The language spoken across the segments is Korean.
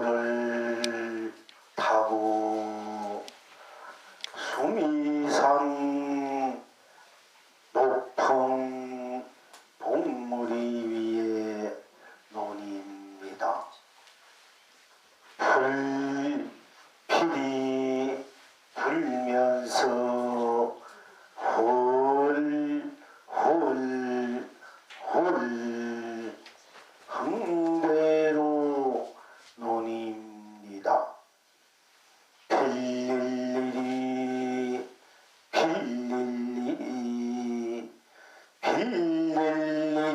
금시조를 타고 수미산 높은 봉우리 위에 논입니다. 불필이 불면서 홀홀홀 흥대로 논입니다. 빌릴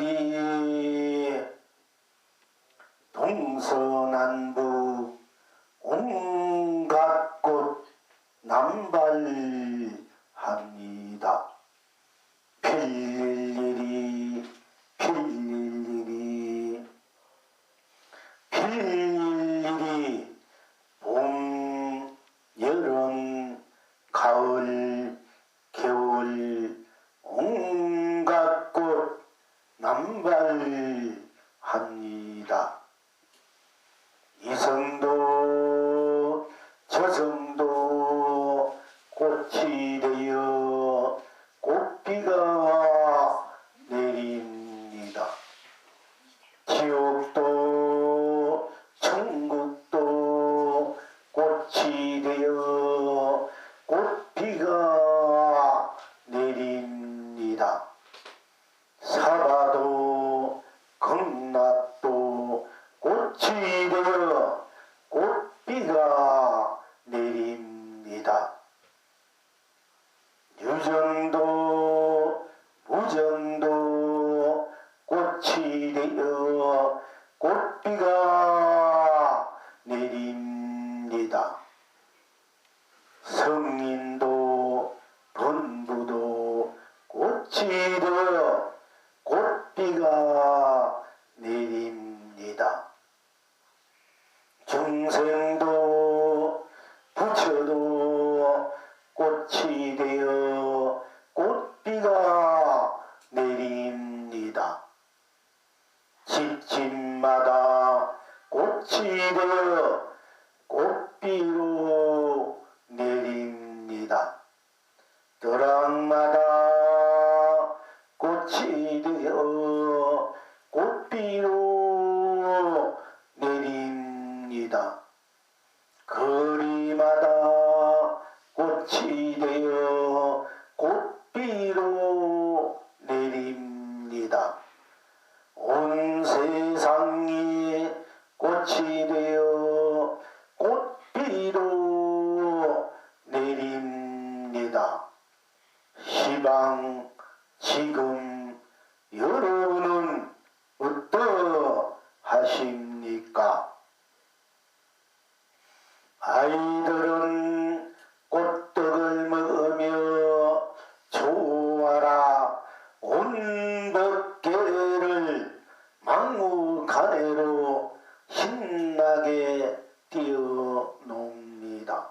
일이 동서남북 온갖 곳 남발합니다. 빌릴 일이 봄, 여름, 가을, 겨울 온갖 곳 남발합니다. 이성도 저성도 꽃이 되어 꽃비가 내립니다. 지옥도 천국도 꽃이 되어 꽃비가 내립니다. 사바도 극락도 꽃이 되어 꽃비가 내립니다. 유전도 무전도 꽃이 되어 꽃비가 내립니다. 성인도 번부도 꽃이 되어 꽃비가 내립니다. 중생도 부처도 꽃이 되어 꽃비가 내립니다. 집집마다 꽃이 되어 꽃비로 내립니다. 벼락마다 꽃이 되어 꽃비로 내립니다. 거리마다 꽃이 되어 꽃비로 내립니다. 온 세상이 꽃이 되어 꽃비로 내립니다. 시방 지금 여러분은 어떠하십니까? 아이들은 꽃떡을 먹으며 좋아라 온 법계를 막무가내로 신나게 뛰어놉니다.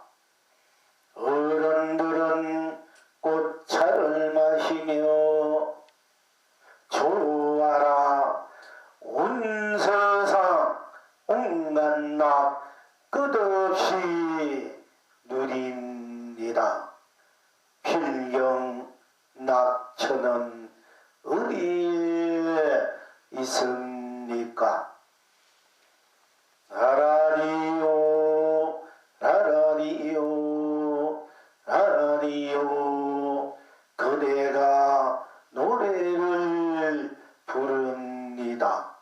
어른들은 꽃차를 마시며 좋아라 온 세상 온갖 낙 끝없이 누립니다. 필경 낙천은 어디에 있습니까? 라라리요 라라리요 라라리요 그대가 노래를 부릅니다.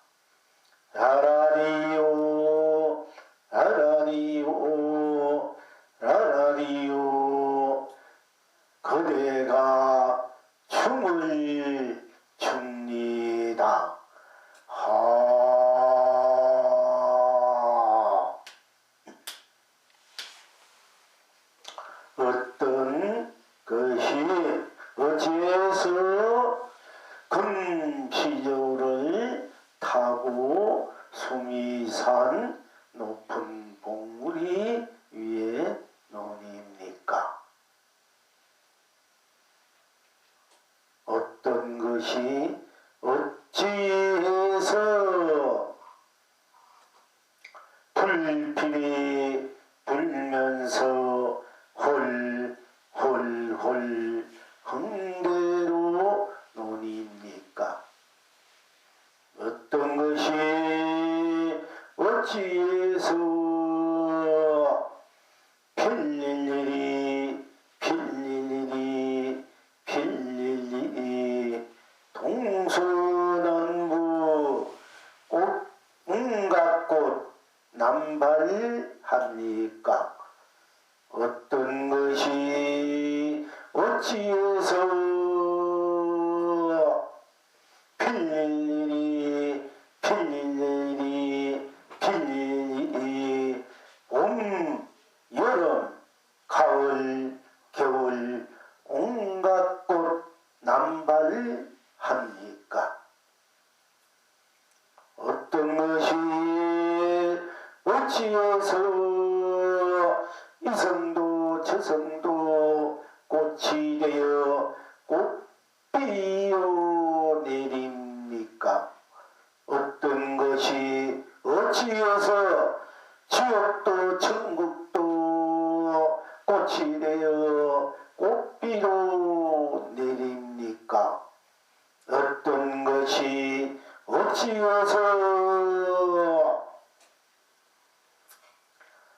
라라리요 라라리요 라라리요 그대가 춤을 춥니다. 어떤 것이 어째서 금시조를 타고 수미산 높은 봉우리 위에 논입니까? 어떤 것이 어찌해서 어찌해서 빌릴 일이 동서남북 온갖 꽃 남발합니까? 어떤 것이 어찌해서 빌릴 일이 봄, 여름, 가을, 겨울 온갖 꽃 남발합니까? 어떤 것이 어찌해서 이성도 저성도 꽃이 되어 꽃비어 내립니까? 어떤 것이 어찌해서 지옥도 천국도 꽃이 되어 꽃비로 내립니까? 어떤 것이 어찌해서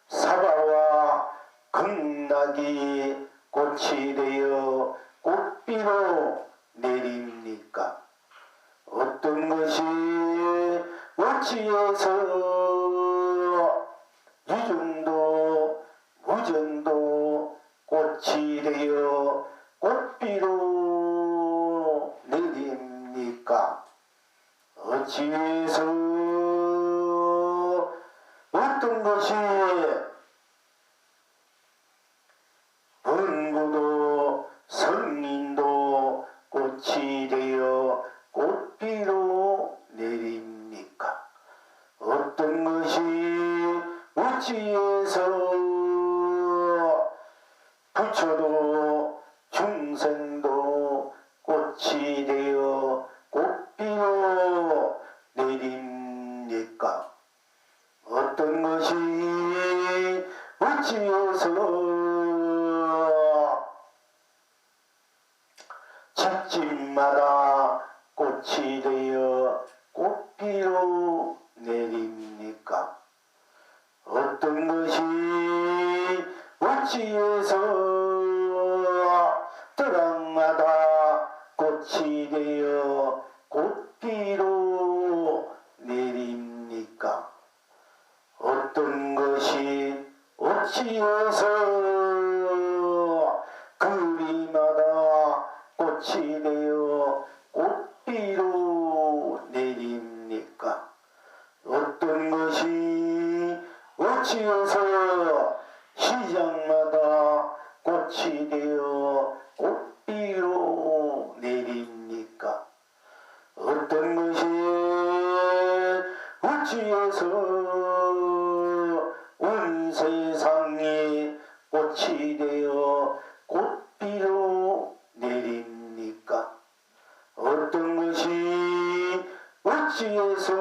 사과와 극락이 꽃이 되어 꽃비로 내립니까? 어떤 것이 어찌해서 유전도 무전도 꽃이 되어 꽃비로 내립니까? 어찌해서 어떤 것이 원고도 성인도 꽃이 되어 꽃비로 내립니까? 어떤 것이 어찌해서 부처도 중생도 꽃이 되어 꽃비로 내립니까? 어떤 것이 어찌해서 집집마다 꽃이 되어 꽃비로 내립니까? 어떤 것이 어찌해서 떠락마다 꽃이 되어 꽃비로 내립니까? 어떤 것이 어찌해서 그리마다 꽃이 되어 꽃비로 내립니까? 어떤 것이 어찌해서 시장마다 꽃이 되어 꽃비로 내립니까? 어떤 것이 어찌해서 온 세상이 꽃이 되어 꽃비로 내립니까? 어떤 것이 어찌해서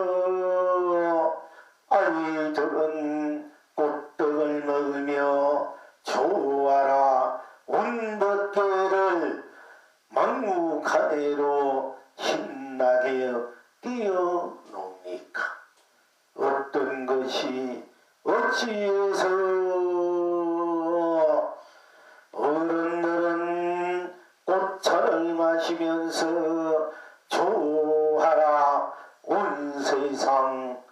아이들은 꽃떡을 먹으며 좋아라 온 벗개를 막무가내로 신나게 뛰어놉니까? 어떤 것이 어찌해서 어른들은 꽃차를 마시면서 좋아라 온 세상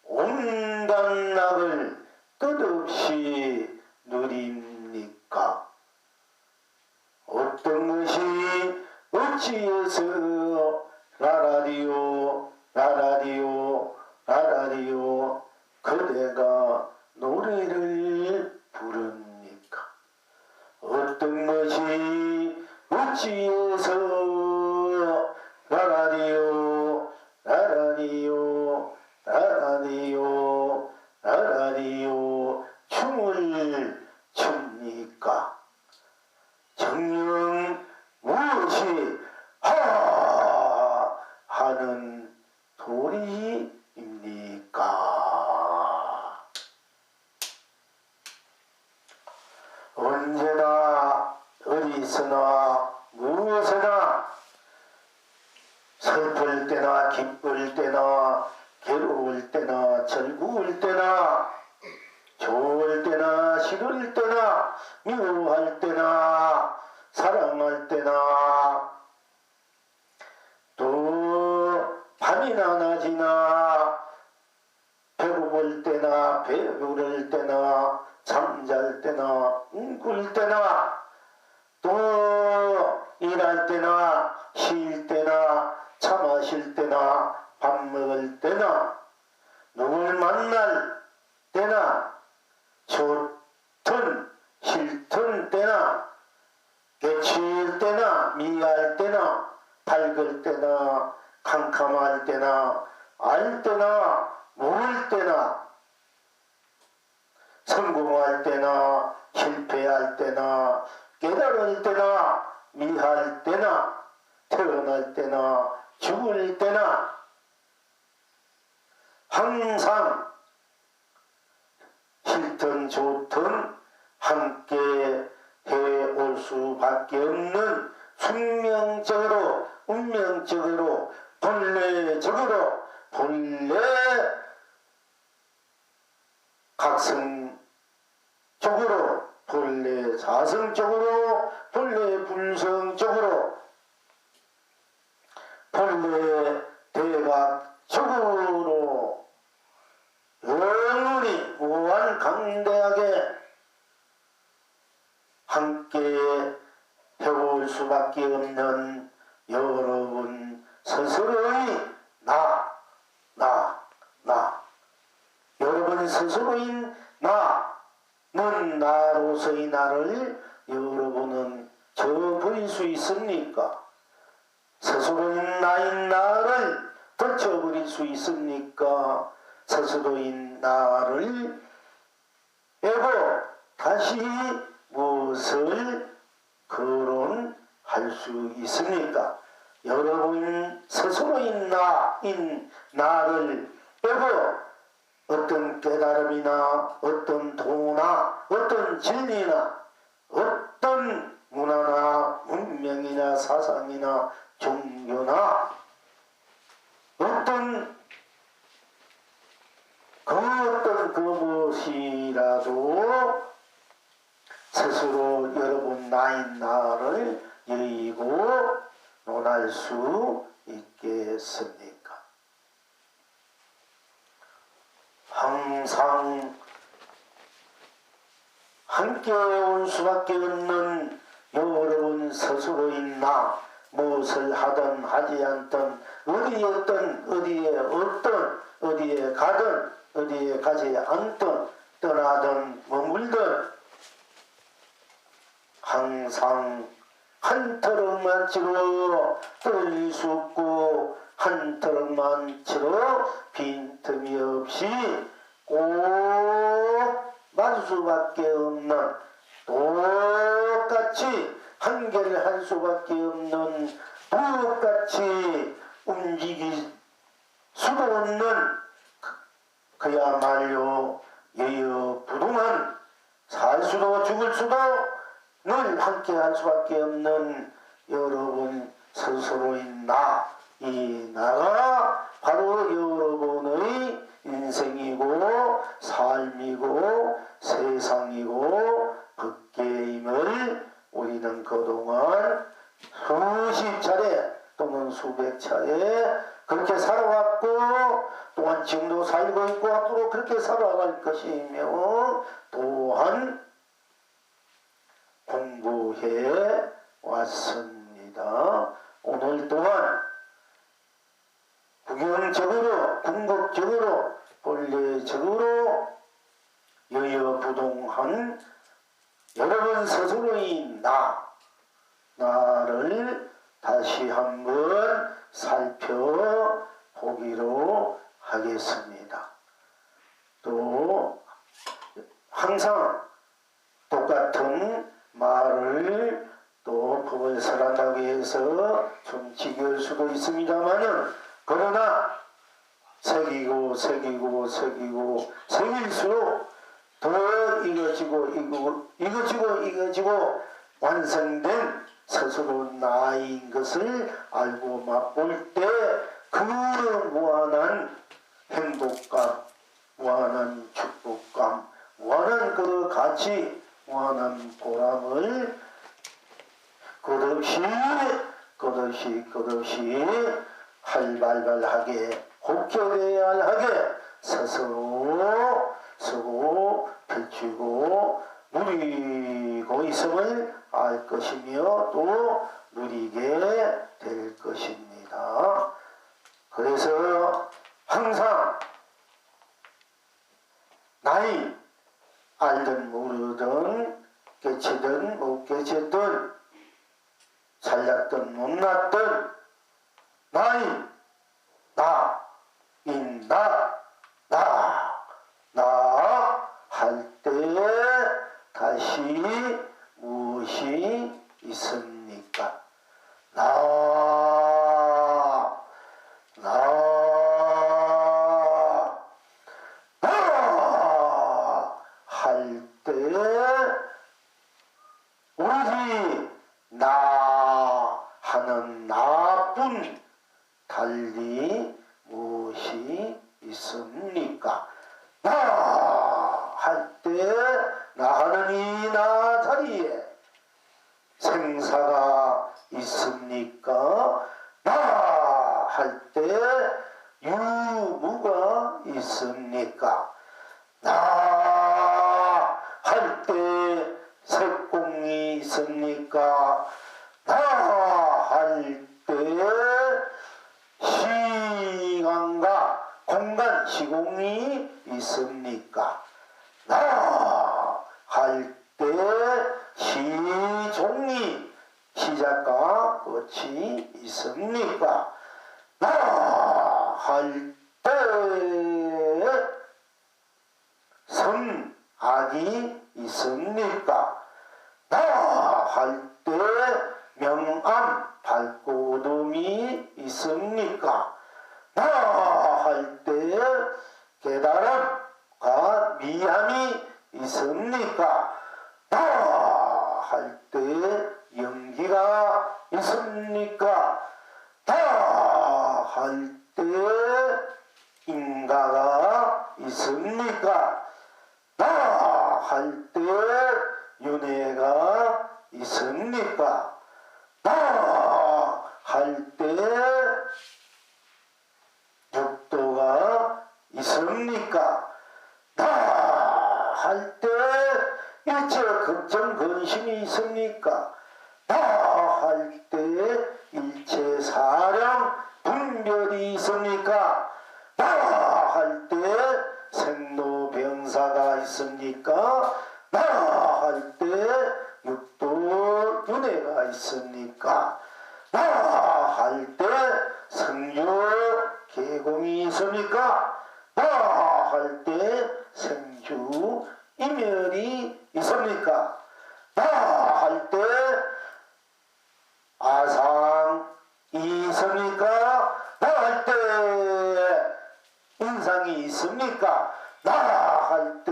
온갖 낙을 끝없이 누립니까? 어떤 것이 어찌해서 라라리요 그대가 노래를 부릅니까? 어떤 것이 어찌해서 라라리요 춤을 춥니까? 정녕 무엇이 하는 도리입니까? 언제나 어디서나 무엇이나 슬플 때나 기쁠 때나 괴로울 때나 즐거울 때나 좋을 때나 싫을 때나 미워할 때나 사랑할 때나 또 밤이나 낮이나 배고플 때나 배부를 때나 잠잘 때나 꿀 때나 또 일할 때나 쉴 때나 차 마실 때나 밥 먹을 때나 누굴 만날 때나 좋든 싫든 때나 깨칠 때나 미할 때나 밝을 때나 캄캄할 때나 알 때나 모를 때나 성공할 때나 실패할 때나 깨달을 때나 미할 때나 태어날 때나 죽을 때나 항상 싫든 좋든 함께 해올 수밖에 없는 숙명적으로 운명적으로 본래적으로 본래 각성적으로 본래 자성적으로 본래 불성적으로 본래 대각적으로 영원히 무한 강대하게 함께 해올 수밖에 없는 여러분 스스로의 여러분 스스로인 나는 나로서의 나를 여러분은 저버릴 수 있습니까? 스스로인 나인 나를 던져버릴 수 있습니까? 스스로인 나를 빼고 다시 무엇을 거론할 수 있습니까? 여러분 스스로인 나인 나를 빼고 어떤 깨달음이나 어떤 도나 어떤 진리나 어떤 문화나 문명이나 사상이나 종교나 어떤 그 무엇이라도 스스로 여러분 나인 나를 여의고 논할 수 있겠습니까? 항상 함께 올 수밖에 없는 여러분 스스로인 나 무엇을 하든 하지 않든 어디에 가든 어디에 가지 않든 떠나든 머물든 항상 한 터럭만 치러 떨릴 수 없고 한 터럭만 치러 빈틈이 없이 꼭 맞을 수밖에 없는 똑같이 한결 할 수밖에 없는 똑같이 움직일 수도 없는 그야말로 여여부동한 살 수도 죽을 수도 늘 함께 할 수밖에 없는 여러분 스스로인 나, 이 나가 바로 여러분의 인생이고 삶이고 세상이고 법계임을 우리는 그동안 수십 차례 또는 수백 차례 그렇게 살아왔고 또한 지금도 살고 있고 앞으로 그렇게 살아갈 것이며 또한 공부해 왔습니다. 오늘 또한 구경적으로 궁극적으로 본래적으로 여여부동한 여러분 스스로의 나를 다시 한번 살펴보기로 하겠습니다. 또 항상 똑같은 말을 또 법을 설한다고 해서 좀 지겨울 수도 있습니다만은 그러나 새길수록 더 이거지고 완성된 스스로 나인 것을 알고 맛볼 때 그 무한한 행복감, 무한한 축복감, 무한한 그 가치, 무한한 보람을 끝없이 활발하게 혹결해야하게 스스로 쓰고 펼치고 누리고 있음을 알 것이며 또 누리게 될 것입니다. 그래서 항상 나이 알든 모르든 깨치든 못 깨쳤든 잘났든 못났든 나이 나 할 때 다시 무엇이 있습니까? 할 때 오로지 나 하는 나뿐 달리 무엇이 있습니까? 나 할 때 나 하는 이 나 자리에 생사가 있습니까? 나 할 때 유무가 있습니까? 나 할 때 색공이 있습니까? 나 할 때 시간과 공간 시공이 있습니까? 나 할 때 시종이 시작과 끝이 있습니까? 나 할 때 선악이 있습니까? 나 할 때 명암 밝고 어둠이 있습니까? 나 할 때 깨달음과 미함이 있습니까? 나 할 때 연기가 있습니까? 나 할 때 인가가 있습니까? 나 할 때 윤회가 있습니까? 나 할 때 육도가 있습니까? 나 할 때 일체 걱정 근심이 있습니까? 나 할 때 일체 사령 분별이 있습니까? 나 할 때 생로병사가 있습니까? 나 할 때 육도 윤회가 있습니까? 나 할 때 성유 계공이 있습니까? 나 할 때 생주 이멸이 있습니까? 나 할 때 아상이 있습니까? 나 할 때 인상이 있습니까? 나 할 때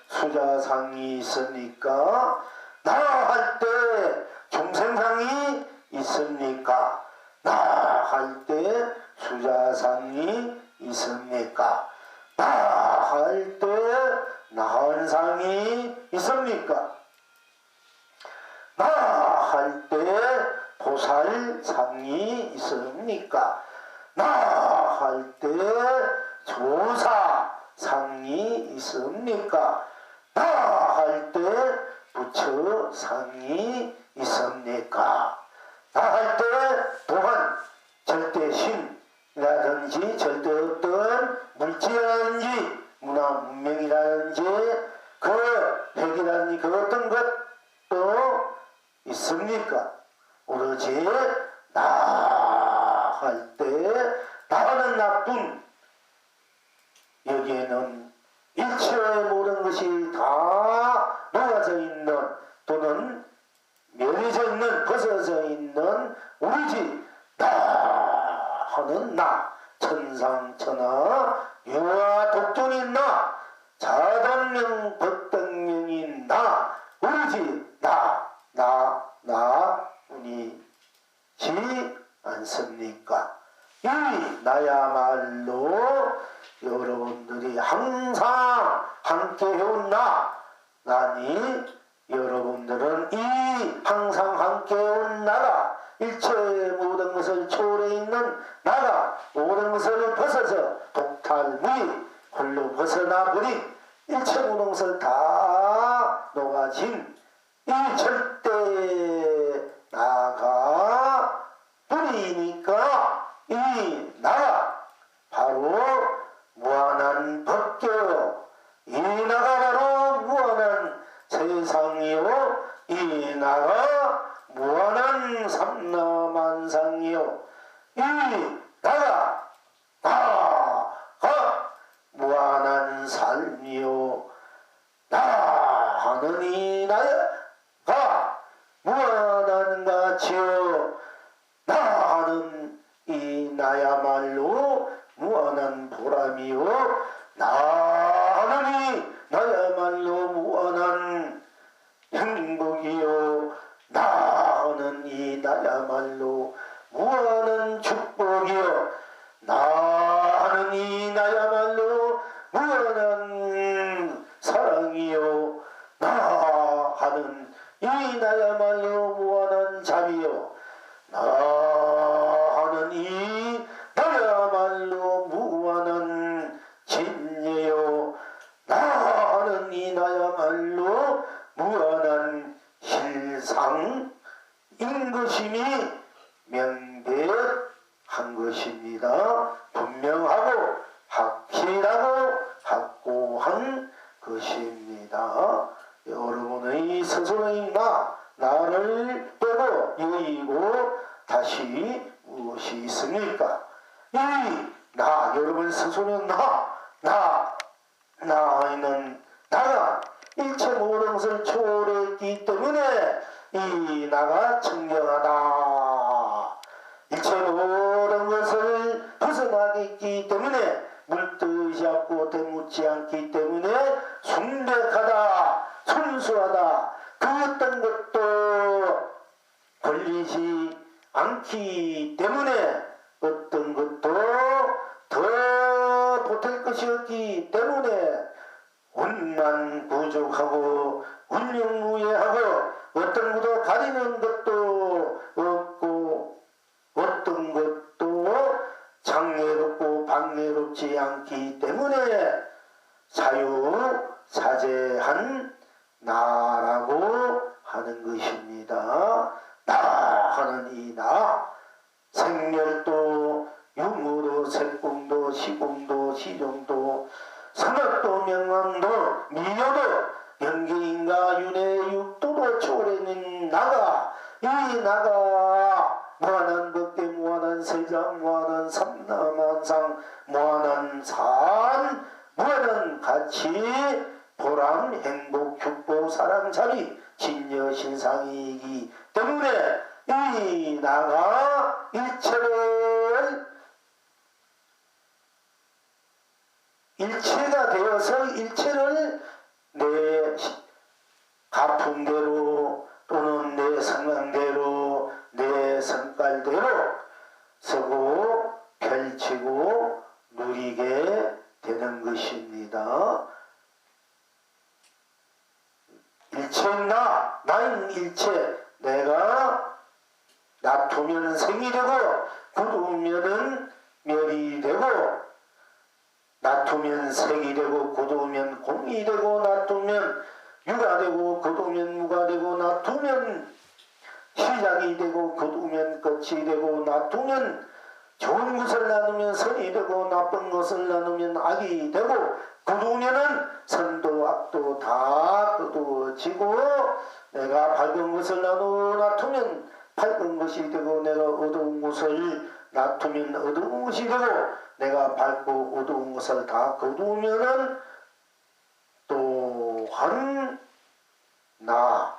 수자상이 있습니까? 나 할 때 중생상이 있습니까? 나 할 때 수자상이 있습니까? 나 할 때 나한상이 있습니까? 나 할 때 보살상이 있습니까? 나 할 때 조사상이 있습니까? 나 할 때 부처상이 있습니까? 나 할 때 또한 절대신이라든지 절대 어떤 물질이라든지 문화 문명이라든지 그 핵이라든지 그 어떤 것도 있습니까? 오로지 나 할 때 나는 나뿐 여기에는 일체의 모든 것이 다 녹아져 있는 또는 멸해져 있는 벗어져 있는 오로지 나 하는 나 천상천하 유아 독존인 나 자단명 법당명인 나 오로지 나뿐이지 않습니까? 이 나야말로 여러분들이 항상 함께 해온 나니 여러분들은 이 항상 함께 온 나가 일체 모든 것을 초월해 있는 나가 모든 것을 벗어서 독탈무이 홀로 벗어나버린 일체 모든 것을 다 녹아진 이 절대 나가 뿐이니까 이 나가 바로 무한한 법계요 이 나가 바로 무한한 세상이요 이 나가 무한한 삼라만상이요 이 나가 무한한 삶이요 나 하는 이 나가 무한한 가치요 나 하는 이 나야말로 무한한 보람이요 나 하는 이 나야말로 무한한 행복이요 나 하는 이 나야말로 무한한 축복이요 나 하는 이 나야말로 무한한 사랑이요 나 하는 이 나야말로 무한한 자비요 나 하는 이 나야말로 무한한 진리요 나 하는 이 나야말로 무한한 실상인 것임이 명백한 것입니다. 분명하고 확실하고 확고한 것입니다. 여러분의 스스로의 나를 빼고 여의고 다시 무엇이 있습니까? 이 나 여러분 스스로는 나는 나가 일체 모든 것을 초월했기 때문에 이 나가 청정하다. 일체 모든 것을 벗어나겠기 때문에 물뜻이 없고 대묻지 않기 때문에 순백하다. 순수하다. 그 어떤 것도 걸리지 않기 때문에 어떤 것도 더 보탤 것이 없기 때문에 운만 부족하고 운명무예하고 어떤 것도 가리는 것도 없고 어떤 것도 장애롭고 방해롭지 않기 때문에 자유자재한 나라고 하는 것입니다. 나 하는 이 나 생멸도 유무도 색공도 시공도 시종도 선악도 명왕도 미녀도 연기인가 윤회 육도도 초월해는 나가 이 나가 무한한 법계 무한한 세상 무한한 삼라만상 무한한 산 무한한 가치 보람 행복 축복 사랑 자비 진여 신상이기 때문에 이 나가 일체가 되어서 일체를 내 가풍대로 또는 내 성향대로 내 성깔대로 서고 펼치고 누리게 되는 것입니다. 일체는 나인 일체 내가 놔두면 생이 되고 굳으면은 멸이 되고 놔두면 색이 되고 굳으면 공이 되고 놔두면 유가 되고 굳으면 무가 되고 놔두면 시작이 되고 굳으면 끝이 되고 놔두면 좋은 것을 나누면 선이 되고 나쁜 것을 나누면 악이 되고 굳으면은 선도 악도 다 거두어지고 내가 밝은 것을 놔두면 밝은 것이 되고 내가 어두운 것을 놔두면 어두운 것이 되고 내가 밝고 어두운 것을 다 거두면은 또한 나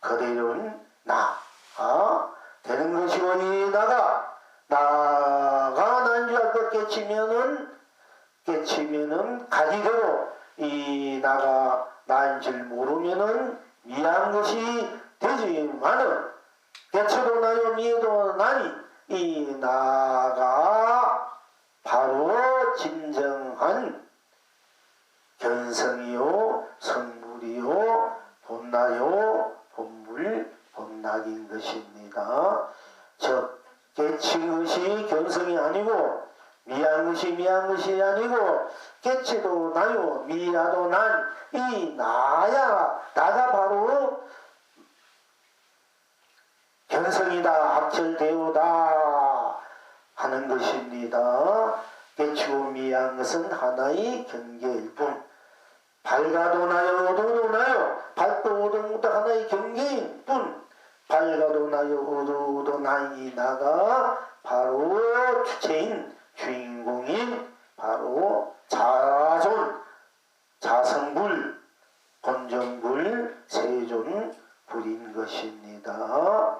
그대로는 나가 되는 것이고 이 나가 난 줄 알고 깨치면은 가지 되고 이 나가 나인 줄 모르면은 미한 것이 되지만은 개체도 나요 미에도 나니 이 나가 바로 진정한 이야기인 것입니다. 즉 깨친 것이 견성이 아니고 미한 것이 아니고 깨치도 나요 미라도 난 이 나야 나가 바로 견성이다 합철되오다 하는 것입니다. 깨치고 미한 것은 하나의 경계일 뿐 밝아도 나요 어두워도 나요 밝고 어두운 것도 하나의 경계일 뿐 밝아도 나요 어두워도 나이 나가 바로 주체인 주인공인 바로 자존 자성불 본전불 세존불인 것입니다.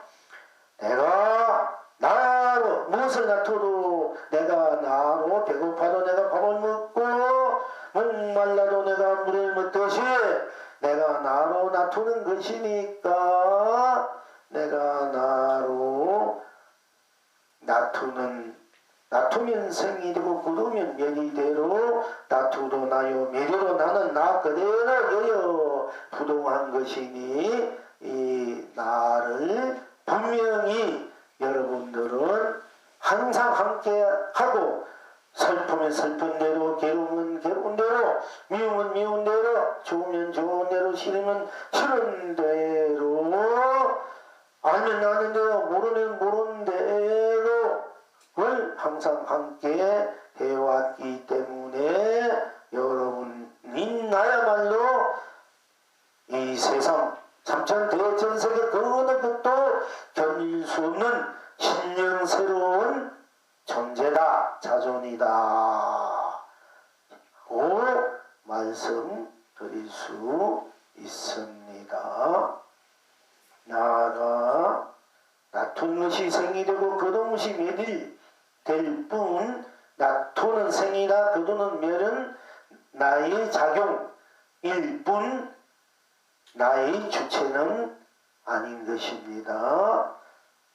내가 나로 무엇을 나토도 내가 나로 배고파도 내가 밥을 먹고 목말라도 내가 물을 먹듯이 내가 나로 나토는 것이니까 내가 나로 나투면 생이 되고 굳으면 멸이 되로 나투도 나요 멸이로 나는 나 그대로 여여 부동한 것이니 이 나를 분명히 여러분들은 항상 함께하고 슬프면 슬픈 대로 괴로우면 괴로운 대로 미움은 미운 대로 좋으면 좋은 대로 싫으면 싫은 대로 알면 아는 대로 모르면 모르는 대로 를 항상 함께 해왔기 때문에 여러분이 나야말로 이 세상 참천대천세계 그 어느 것도 견딜 수 없는 신령스러운 존재다 자존이다 고 말씀드릴 수 있습니다. 나아가 나툰 것이 생이 되고 거둔 것이 멸이 될 뿐 나토는 생이나 거두는 멸은 나의 작용일 뿐 나의 주체는 아닌 것입니다.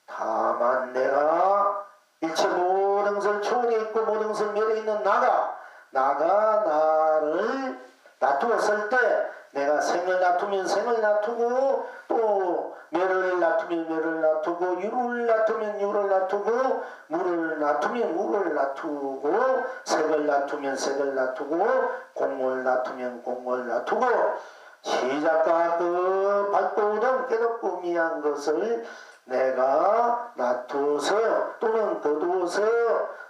다만 내가 일체 모든 것을 초월해 있고 모든 것을 멸해 있는 나가 나를 놔두었을 때 내가 생을 놔두면 생을 놔두고 또 멸을 놔두면 멸을 놔두고 유를 놔두면 유를 놔두고 물을 놔두면 물을 놔두고 색을 놔두면 색을 놔두고 공을 놔두면 공을 놔두고 시작과 그 밝고든 깨닫고 미한 것을 내가 놔두어서 또는 거두어서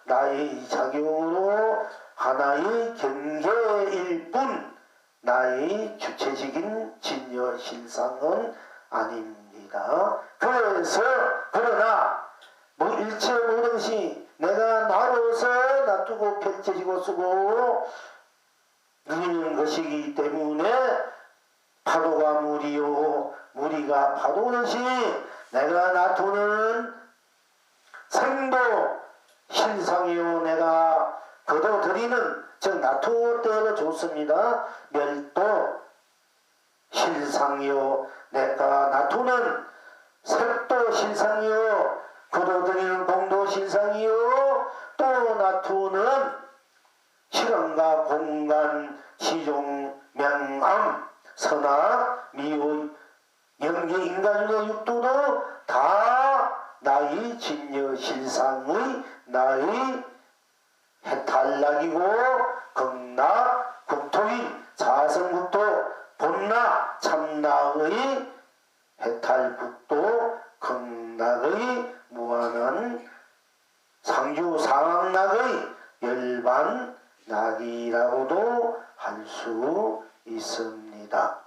나의 작용으로 하나의 경계일 뿐 나의 주체적인 진여실상은 아닙니다. 그래서 그러나 일체 모든 것이 내가 나로서 놔두고 펼쳐지고 쓰고 누리는 것이기 때문에 파도가 물이요 물이가 파도듯이 내가 놔두는 생도 실상이요 내가 거둬들이는 즉 놔두대로 좋습니다. 멸도 실상이요 내가 놔두는 색도 실상이요 거둬들이는 공도 실상이요 또 놔두는 시간과 공간 시종 명암 선악 미운 영계 인간의 육도도 다 나의 진여 실상의 나의 해탈락이고 극락 국토인 자성국도 본락 참락의 해탈국도 극락의 무한한 상주상락의 열반 낙이라고도 할 수 있습니다.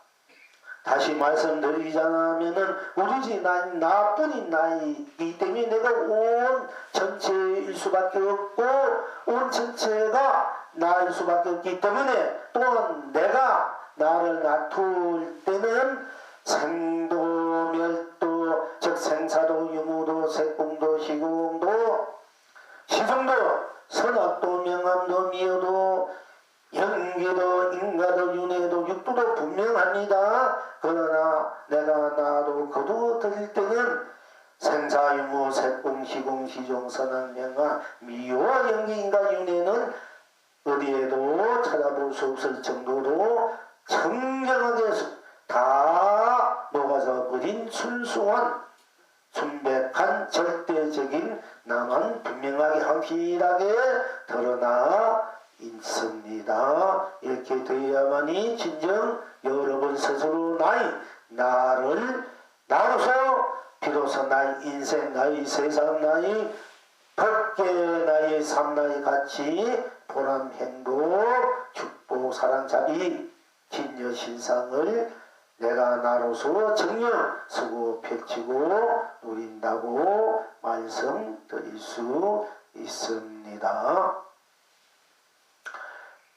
다시 말씀드리자면은 오로지 나뿐인 나이기 때문에 내가 온 전체일 수밖에 없고 온 전체가 나일 수밖에 없기 때문에 또한 내가 나를 놔둘 때는 생도 멸도 즉 생사도 유무도 색공도 시공도 시종도 선악도 명암도 미여도 영계도 인가도 윤회도 육도도 분명합니다. 그러나 내가 나도 거두어드릴 때는 생사유무 색공 시공 시종 선악 명암 미와 영계 인가 윤회는 어디에도 찾아볼 수 없을 정도로 청정하게 다 녹아져 버린 순수한 순백한 절대적인 나만 분명하게 확실하게 드러나 있습니다. 이렇게 되어야만이 진정 여러분 스스로 나로서 비로소 나의 인생, 나의 세상, 나의 법계, 나의 삶, 나의 가치, 보람, 행복, 축복, 사랑, 자비, 진여 신상을 내가 나로서 정녕 쓰고 펼치고 누린다고 말씀드릴 수 있습니다.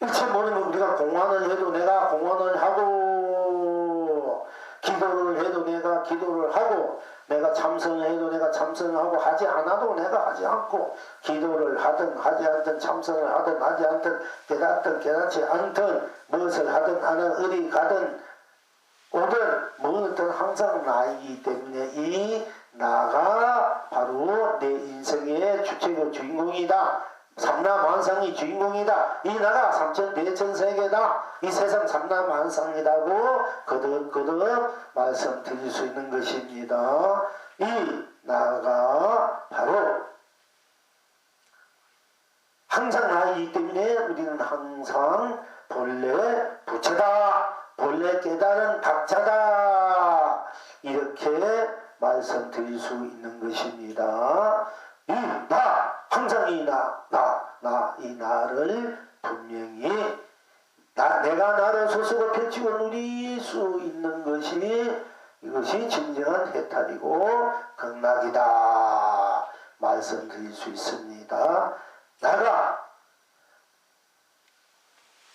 일체 모르면 우리가 공헌을 해도 내가 공헌을 하고, 기도를 해도 내가 기도를 하고, 내가 참선을 해도 내가 참선을 하고, 하지 않아도 내가 하지 않고, 기도를 하든 하지 않든, 참선을 하든 하지 않든, 깨닫든 깨닫지 않든, 무엇을 하든 하든, 어디 가든 오든 뭐든 항상 나이기 때문에 이 나가 바로 내 인생의 주체고 주인공이다. 삼라만상이 주인공이다. 이 나가 삼천대천세계다. 이 세상 삼라만상이라고 거듭거듭 말씀드릴 수 있는 것입니다. 이 나가 바로 항상 나이기 때문에 우리는 항상 본래 부처다. 본래 깨달은 각자다. 이렇게 말씀드릴 수 있는 것입니다. 이 나, 항상 이 이 나를 분명히 내가 나를 스스로 펼치고 누릴 수 있는 것이 이것이 진정한 해탈이고 극락이다. 말씀드릴 수 있습니다. 나가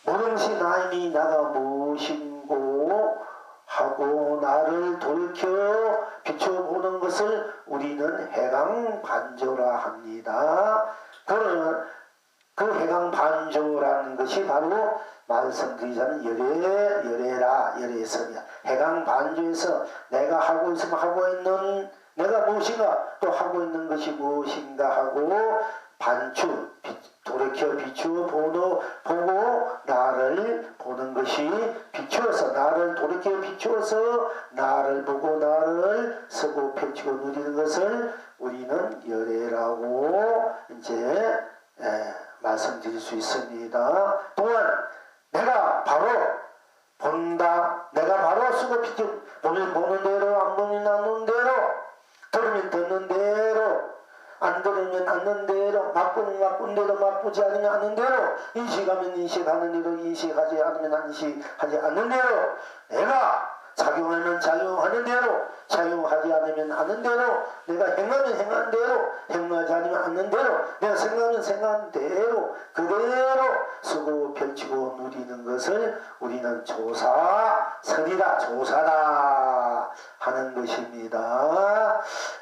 모름시 나이니 나가 무엇인고 하고 나를 돌이켜 비춰보는 것을 우리는 해강반조라 합니다. 그 해강반조라는 것이 바로 말씀드리자면 열애선이야. 해강반조에서 내가 하고 있으면 하고 있는 내가 무엇인가 또 하고 있는 것이 무엇인가 하고 반추 돌이켜 비추어 보고 나를 보는 것이 비추어서 나를 돌이켜 비추어서 나를 보고 나를 쓰고 펼치고 누리는 것을 우리는 열애라고 이제 말씀드릴 수 있습니다. 또한 내가 바로 본다. 내가 바로 쓰고 펼쳐 보면 보는 대로 안 보면 안 보는 대로 들으면 듣는 대로 안 들으면 않는 대로 바꾸면 바꾼 대로 바꾸지 않으면 않는 대로 인식하면 인식하는 대로 인식하지 않으면 인식하지 않는 대로 내가 작용하면 작용하는 대로 작용하지 않으면 않는 대로 내가 행하면 행하는 대로 행하지 않으면 않는 대로 내가 생각하면 생각하는 대로 그대로 쓰고 펼치고 누리는 것을 우리는 조사설이다 조사다 하는 것입니다.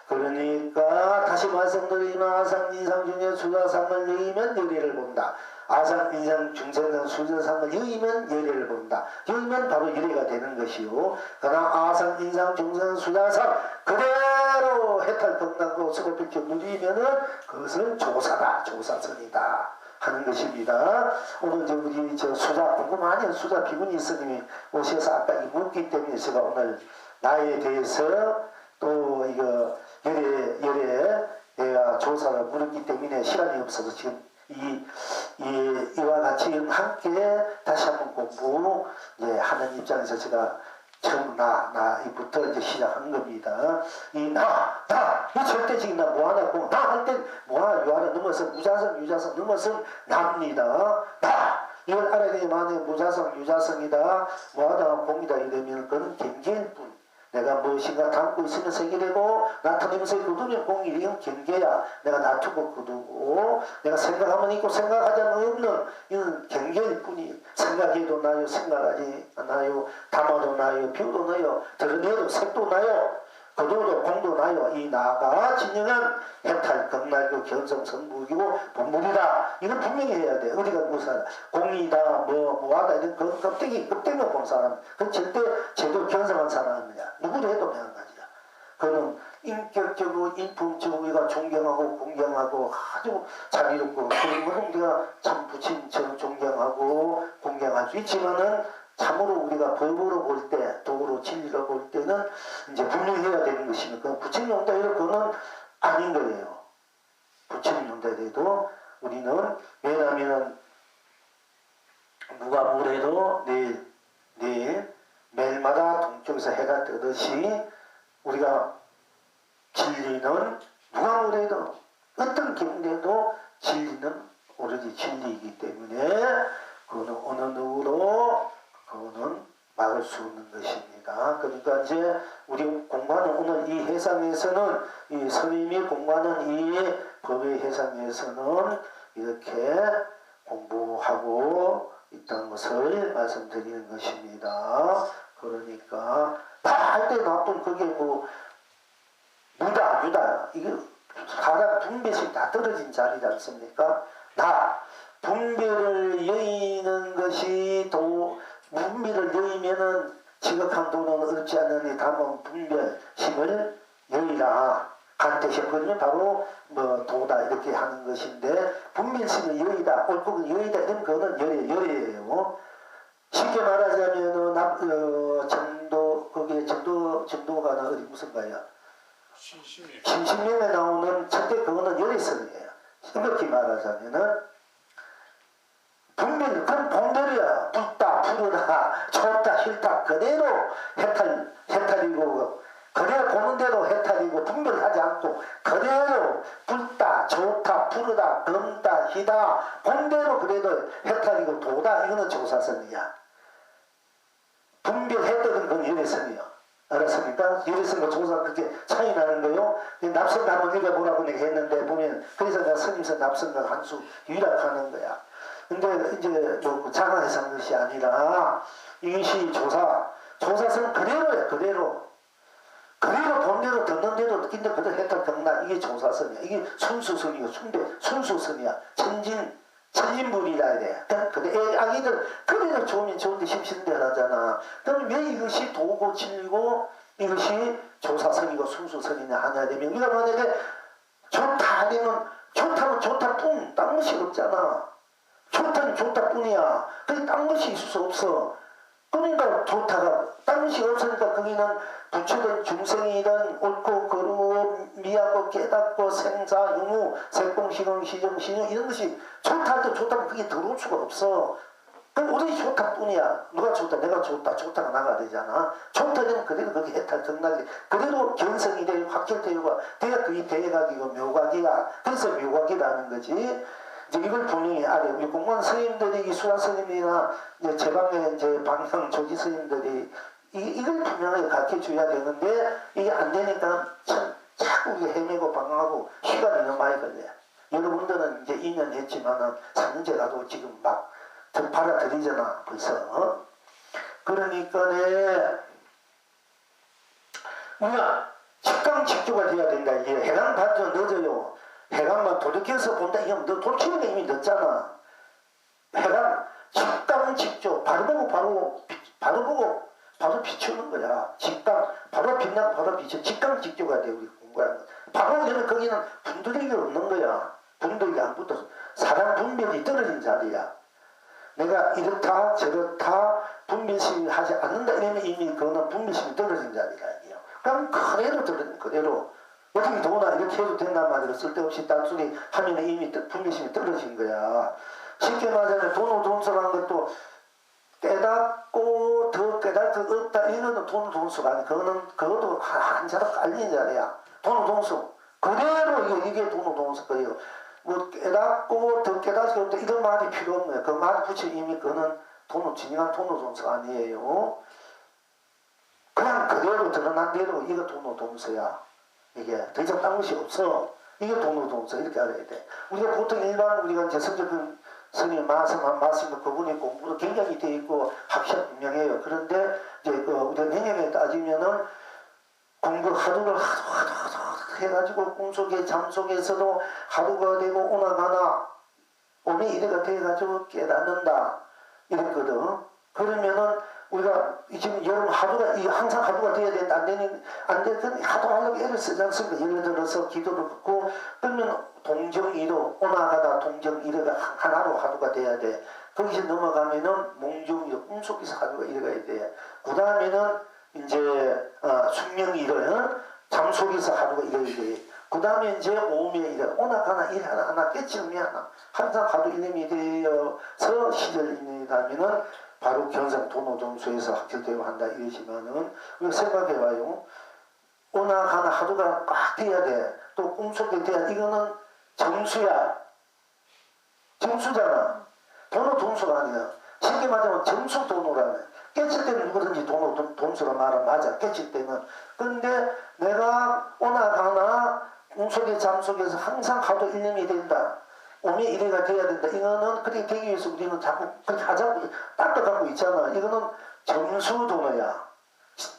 그러니까 다시 말씀드리면 아상인상 중에 수자상을 여의면 열애를 본다. 아상인상 중생상 수자상을 여의면 열애를 본다. 여의면 바로 열애가 되는 것이요. 그러나 아상인상 중생상 수자상 그대로 해탈 건강으로 쓰고 펼쳐 누리면은 그것은 조사다. 조사선이다. 하는 것입니다. 오늘 우리 수자 궁금하니 수자 비구니 스님이 오셔서 아까 이 묻기 때문에 제가 오늘 나에 대해서 또 이거 열애 내가 조사를 물었기 때문에 시간이 없어서 지금 이와 같이 함께 다시 한번 공부 하는 입장에서 제가 처음 나이부터 이제 시작한 겁니다. 이 절대적인 나 뭐하냐고 나 할 땐 뭐하 유하를 넘어서 무자성 유자성 넘어서 납니다. 이걸 알아야 되니 만약에 무자성 유자성이다 뭐하다 공이다 이러면 그건 경계일 뿐. 내가 무엇인가 담고 있으면 세계되고 나타내면서 거두면 공이 이건 경계야. 내가 놔두고 거두고 내가 생각하면 있고 생각하지 않으면 없는 이건 경계일 뿐이. 생각해도 나요 생각하지 않아요. 담아도 나요 비우도 나요 드러내도 색도 나요 거두도 공도 나요. 이 나가 진정한 해탈 극락이고 견성성불이고 본물이다. 이건 분명히 해야 돼. 어디가 무슨 공이다 뭐하다 이런 그 껍데기만 본 사람 그건 절대 제대로 견성한 사람이야. 누구도 해도 마찬가지야. 그는 인격적으로 인품적으로 우리가 존경하고 공경하고 아주 자비롭고 그런 거는 우리가 참 부친처럼 존경하고 공경할 수 있지만은 참으로 우리가 법으로 볼 때, 도로 진리로 볼 때는 이제 분명해야 되는 것이니까 부처님 온다 해도 그거는 아닌 거예요. 부처님 온다 해도 우리는 왜냐하면 누가 뭐래도 내일 매일마다 동쪽에서 해가 뜨듯이 우리가 진리는 누가 뭐래도 어떤 경우에도 진리는 오로지 진리이기 때문에 그거는 어느 누구로 그거는 막을 수 없는 것입니다. 그러니까 이제 우리 공부하는 오늘 이 해상에서는 이 스님이 공부하는 이 법의 해상에서는 이렇게 공부하고 있다는 것을 말씀드리는 것입니다. 그러니까 다 할 때 나쁜 그게 뭐 무다 이게 사람 분별이 다 떨어진 자리지 않습니까? 나 분별을 여의는 것이 분별을 여의면은 지극한 도는 얻지 않느니 다만 분별심을 여의라. 간택심거리면 바로 뭐 도다 이렇게 하는 것인데 분별심을 여의다 옳고 여의다 이런 거는 열애예요. 쉽게 말하자면은 전도 거기에 전도가 어디 무슨 거야? 신심명에 나오는 첫째 그거는 열애성이에요. 이렇게 말하자면은 분별 그건 분별이야. 붓다 푸르다 좋다 싫다 그대로 해탈이고 그대로 보는 대로 해탈이고 분별하지 않고 그대로 붓다 좋다 푸르다 검다 희다 본대로 그래도 해탈이고 도다 이거는 조사선이야. 분별했던 건 열애선이요. 알았습니까? 열애선과 조사 그렇게 차이 나는 거요. 납선가 한번 읽어보라고 내가 했는데 보면 그래서 내가 스님선 납선가 한수 유락하는 거야. 근데 이제 뭐 자각해서 한 것이 아니라 이것이 조사선 그대로야. 그대로 본대로 듣는 대로 느낀데 그대로 해탈 경락 이게 조사선이야. 이게 순수선이고 순수선이야. 천진불이라 해야 돼. 근데 아기들 그대로 좋으면 좋은데 심신대로 하잖아. 그럼 왜 이것이 도고 진리고 이것이 조사선이고 순수선이냐 하냐 되면 우리가 만약에 좋다 아니면 좋다면 좋다뿐 딴 것이 없잖아. 좋다는 좋다뿐이야. 근데 딴 것이 있을 수 없어. 그러니까 좋다가 딴 것이 없으니까 거기는 부처든 중생이든 옳고 그르고 미하고 깨닫고 생사 유무 색공시공 시정신유 이런 것이 좋다 할 때 좋다면 그게 들어올 수가 없어. 그럼 오로지 좋다뿐이야. 누가 좋다 내가 좋다가 나가야 되잖아. 좋다 되면 그대로 거기 해탈 정락이 그대로 견성이 되고 확철되고 내가 그게 대각이고 묘각이야. 그래서 묘각이라는 거지. 이제 이걸 분명히 알아요. 우리 공무원 스님들이 수라 스님이나 제 방에 이제 방향 조지 스님들이 이걸 분명하게 가르쳐 줘야 되는데 이게 안 되니까 참 자꾸 헤매고 방황하고 시간이 너무 많이 걸려요. 여러분들은 이제 2년 했지만은 3년째 가도 지금 막 받아들이잖아 벌써. 그러니까 우리가 직강직조가 돼야 된다. 이게 해당 받죠 늦어요. 해강만 돌이켜서 본다. 이건 너 돌이키는 게 이미 늦잖아. 해강 직강직조 바로 보고 바로 비추는 거야. 직강 바로 빛나고 바로 비춰. 직강직조가 돼 우리 공부하는 거. 바로 되면 거기는 분들이 없는 거야. 분들이 안 붙어서 사람 분별이 떨어진 자리야. 내가 이렇다 저렇다 분별심이 하지 않는다 이러면 이미 그거는 분별심이 떨어진 자리라 이게요. 그럼 그대로 떨어진 그대로. 어떻게 도나 이렇게 해도 된단 말이야. 쓸데없이 딴소리 하면 이미 분별심이 떨어진 거야. 쉽게 말하자면 돈소라는 것도 깨닫고 더 깨달을 수 없다 이거는 돈수가 아니야. 그것도 한 자로 깔린 자리야. 돈수 그대로 이게 돈수 거예요. 뭐 깨닫고 더 깨달을 수 없다 이런 말이 필요 없는 거야. 그 말 붙여 이미 그거는 진정한 돈수가 아니에요. 그냥 그대로 드러난 대로 이거 돈수야. 이게 더 이상 딴 것이 없어. 이게 돈수 이렇게 알아야 돼. 우리가 보통 일반 우리가 이제 성적인 스님 말씀은 그분이 공부도 굉장히 돼 있고 학식 분명해요. 그런데 이제 우리가 내년에 따지면은 공부 하루를 하도 해가지고 꿈속에 잠속에서도 하루가 되고 오나가나 오늘 이래가 돼가지고 깨닫는다 이랬거든. 그러면은 우리가 지금 여름 하루가 항상 하루가 돼야 되는데 안 되는 하도 하려고 애를 쓰지 않습니까? 예를 들어서 기도를 듣고 그러면 동정이로 오나가다 동정이로가 하나로 하루가 돼야 돼. 거기서 넘어가면은 몽중이로 꿈속에서 하루가 이래가야 돼. 그 다음에는 이제 숙명일을 잠속에서 하루가 이래야 돼. 그 다음에 이제 오후에 이래 오나가나 일 하나 깨치면 항상 하루 이름이 되어서 시절이 되면은 바로 경상 도노동수에서 학교대우 한다 이러지만은 생각해봐요. 오나가나 하루가 꽉 돼야 돼. 또 꿈속에 돼야 이거는 점수야. 점수잖아. 도노동수가 아니야. 쉽게 말하면 점수 도노라네. 깨칠 때는 누구든지 도노동수가 말은 맞아. 깨칠 때는. 근데 내가 오나가나 꿈속에 잠속에서 항상 하루 일념이 된다. 오면 이래가 돼야 된다. 이거는 그렇게 되기 위해서 우리는 자꾸 그렇게 하자고 닦아가고 있잖아. 이거는 점수 도노야.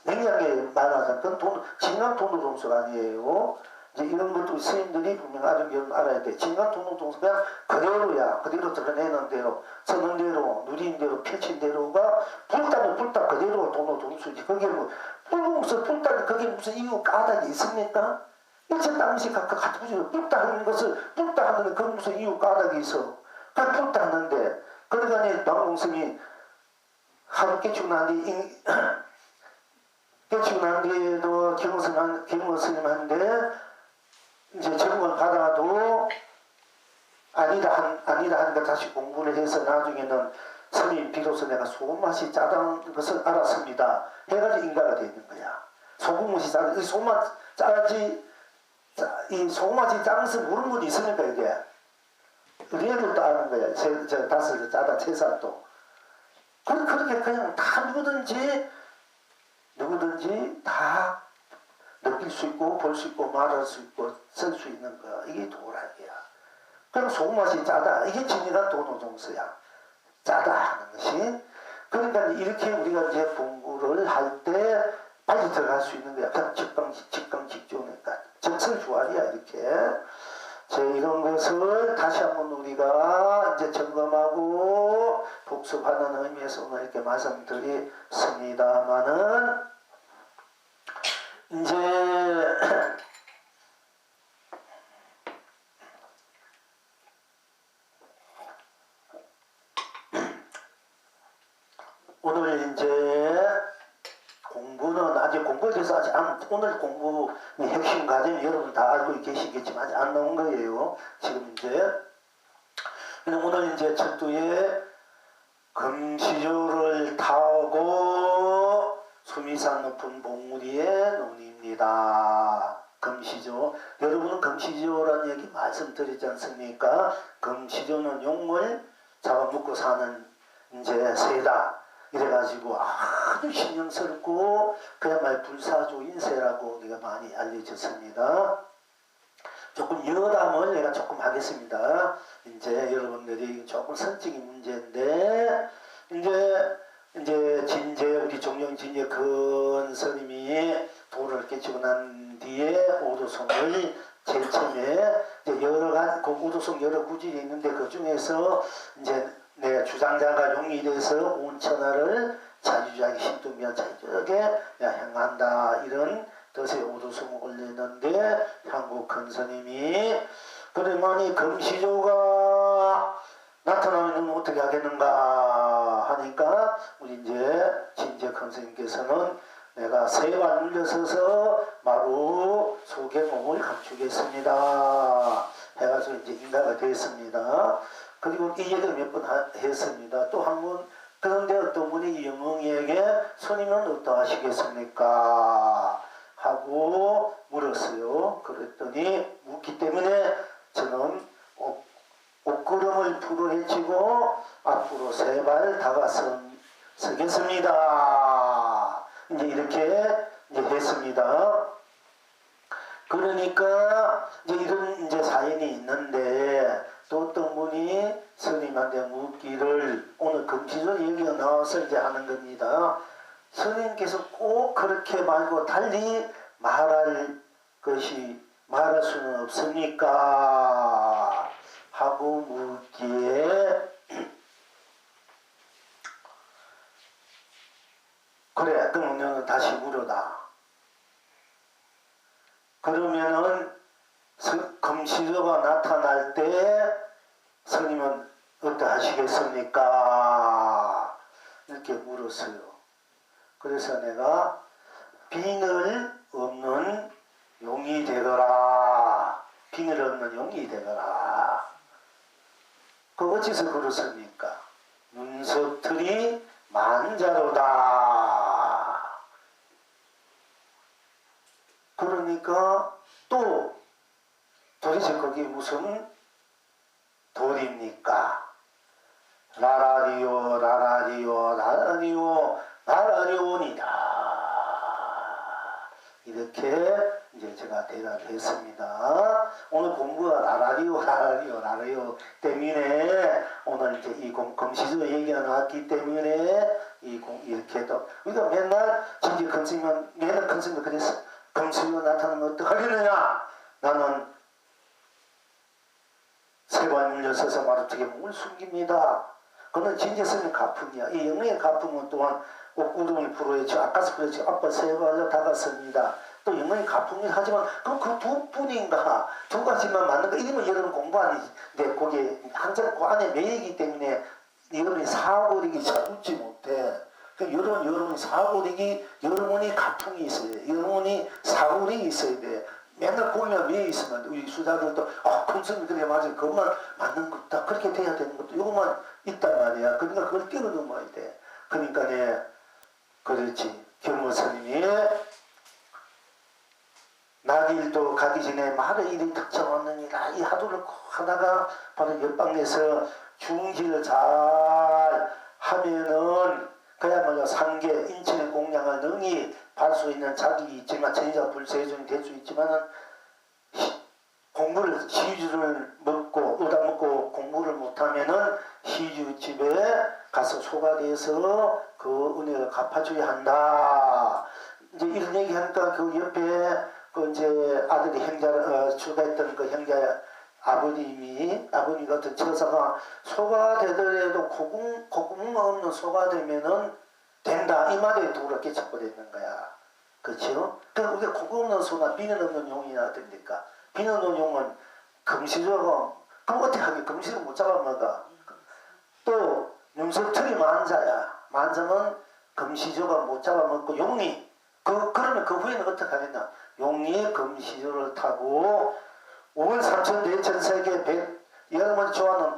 냉정하게 말하자면 그건 돈, 진강 도노 동수가 아니에요. 이제 이런 것도 스님들이 분명 알아야 돼. 진강 도노 동수 그냥 그대로야. 그대로 드러내는 대로, 서는 대로, 누린 대로, 펼친 대로가 불타면 불타 그대로 도노 동수지. 그게 뭐 불공서 불타 그게 무슨 이유 까닭이 있습니까? 일체 당시 각각 같은 부지로 불타하는 것을 불타하는 그런 무슨 이유 까닭이 있어. 그냥 불타하는데 그러니까 남공성이 하루 깨치고 난 뒤 깨치고 난 뒤에도 김원 스님한테 이제 적응을 받아도 아니다 하니까 다시 공부를 해서 나중에는 스님 비로소 내가 소금맛이 짜다는 것을 알았습니다. 해가지고 인가가 되는 거야. 소금맛이 짜다. 이 소금맛 짜지 이 소금맛이 짜면서 모르는 분이 있으니까 이게 우리 애들도 아는 거야. 저 5살 짜다 3살도 그렇게 그냥 다 누구든지 다 느낄 수 있고 볼 수 있고 말할 수 있고 쓸 수 있는 거 이게 도락이야. 그럼 소금맛이 짜다 이게 진리가 도노동서야. 짜다 하는 것이. 그러니까 이렇게 우리가 이제 공부를 할 때 빨리 들어갈 수 있는 거야. 그냥 직종이니까 정설주알이야 이렇게. 이런 것을 다시 한번 우리가 이제 점검하고 복습하는 의미에서 오늘 이렇게 말씀드렸습니다만은 이제 오늘 이제 공부는 아직 공부에 대해서 아직 오늘 공부 핵심 과정이 여러분 다 알고 계시겠지만 아직 안 나온 거예요. 지금 이제 오늘 이제 철도에 금시조를 타고 수미산 높은 봉우리의 논입니다. 금시조. 여러분은 금시조라는 얘기 말씀드리지 않습니까? 금시조는 용을 잡아먹고 사는 이제 새다. 이래가지고 아주 신령스럽고 그야말로 불사조인 새라고 우리가 많이 알려졌습니다. 조금 여담을 내가 조금 하겠습니다. 이제 여러분들이 조금 선적인 문제인데 이제 진제 우리 종영 진제 근 스님이 도를 깨치고 난 뒤에 오도송을 제일 처음에 이제 여러 가지 그 오도송 여러 구절이 있는데 그 중에서 이제 내가 주장자가 용이 돼서 온 천하를 자주자기 신도면 자주하게 향한다 이런 뜻의 오도송을 올리는데 한국 큰스님이 그러면 금시조가 나타나면 어떻게 하겠는가 하니까 우리 이제 진제 큰스님께서는 내가 새와 눌려서서 마루 속의 몸을 감추겠습니다 해가지고 이제 인가가 됐습니다. 그리고 이 얘기를 몇 번 했습니다. 또 한 번 그런데 어떤 분이 영웅이에게 스님은 어떠하시겠습니까? 하고 물었어요. 그랬더니 묻기 때문에 저는 옷구름을 풀어헤치고 앞으로 3발 다가서겠습니다. 이제 이렇게 이제 했습니다. 그러니까 이제 이런 이제 사연이 있는데 또 어떤 분이 스님한테 묻기를 오늘 금시조 얘기가 나와서 이제 하는 겁니다. 스님께서 꼭 그렇게 말고 달리 말할 수는 없습니까? 하고 묻기에 그래 그럼 너는 다시 물어다. 그러면은 금시조가 나타날 때 스님은 어떠하시겠습니까? 이렇게 물었어요. 그래서 내가 비늘 없는 용이 되거라. 비늘 없는 용이 되거라. 그 어찌서 그렇습니까? 눈석틀이 만자로다. 그러니까 또 도대체 그게 무슨 돌입니까? 라라리오 라라리오 라라리오 라라리오니다. 이렇게 이제 제가 대답했습니다. 오늘 공부가 라라리오 라라리오 라라리오 때문에 오늘 이제 이 금시조 얘기가 나왔기 때문에 이렇게 또 우리가 맨날 진짜 금시면 맨날 금시도 그랬어. 금시조 나타나면 어떡하려느냐? 나는 세관 물려서서 마루쪽에 몸을 숨깁니다. 그는 진재성의 가품이야. 이 영의 가품은 또한 옥구름을 불어야죠. 아까서 그랬죠. 아빠 세관로 다갔습니다. 또 영의 가품이 하지만 그럼 그 두 뿐인가? 두 가지만 맞는 거. 이러면 여러분 공부 아니데 거기에 한자는 그 안에 매이기 때문에 여러분이 사고력이 잘 웃지 못해. 여러분이 사고력이 여러분이 가풍이 있어야 돼. 여러분이 사고력이 있어야 돼. 맨날 보면 왜 있으면 우리 수자들도 금성이 그래 맞아 그것만 맞는 것다 그렇게 돼야 되는 것도 이것만 있단 말이야. 그러니까 그걸 뛰어넘어야 돼. 그러니까 그렇지 경무스님이 나길도 가기 전에 말의 일이 특정 없느니라 이 하도를 꼭 하다가 바로 옆방에서 중지를 잘 하면은 그야말로 상계 인체의 공양을 능히 할 수 있는 자격이 있지만 천의자 불세존이 될 수 있지만은 공부를 시주를 먹고 의다 먹고 공부를 못하면은 시주집에 가서 소가돼서 그 은혜를 갚아줘야 한다. 이제 이런 얘기하니까 그 옆에 그 이제 아들이 형자 출가했던 그 형자 아버님이 어떤 처사가 소가 되더라도 고구마 없는 소가 되면은 된다 이 말에 도를 깨쳐버리는 거야. 그렇죠? 그럼 우리가 고구 없는 소나 비늘 없는 용이나 됩니까? 비늘 없는 용은 금시조가 그럼 어떻게 하게 금시를 못 잡아먹어. 또 눈석틀이 만자야. 만자면 금시조가 못 잡아먹고 용이 그러면 그 후에는 어떻게 하겠냐? 용이 금시조를 타고 5월 3천 대천세계 여러분이 좋아하는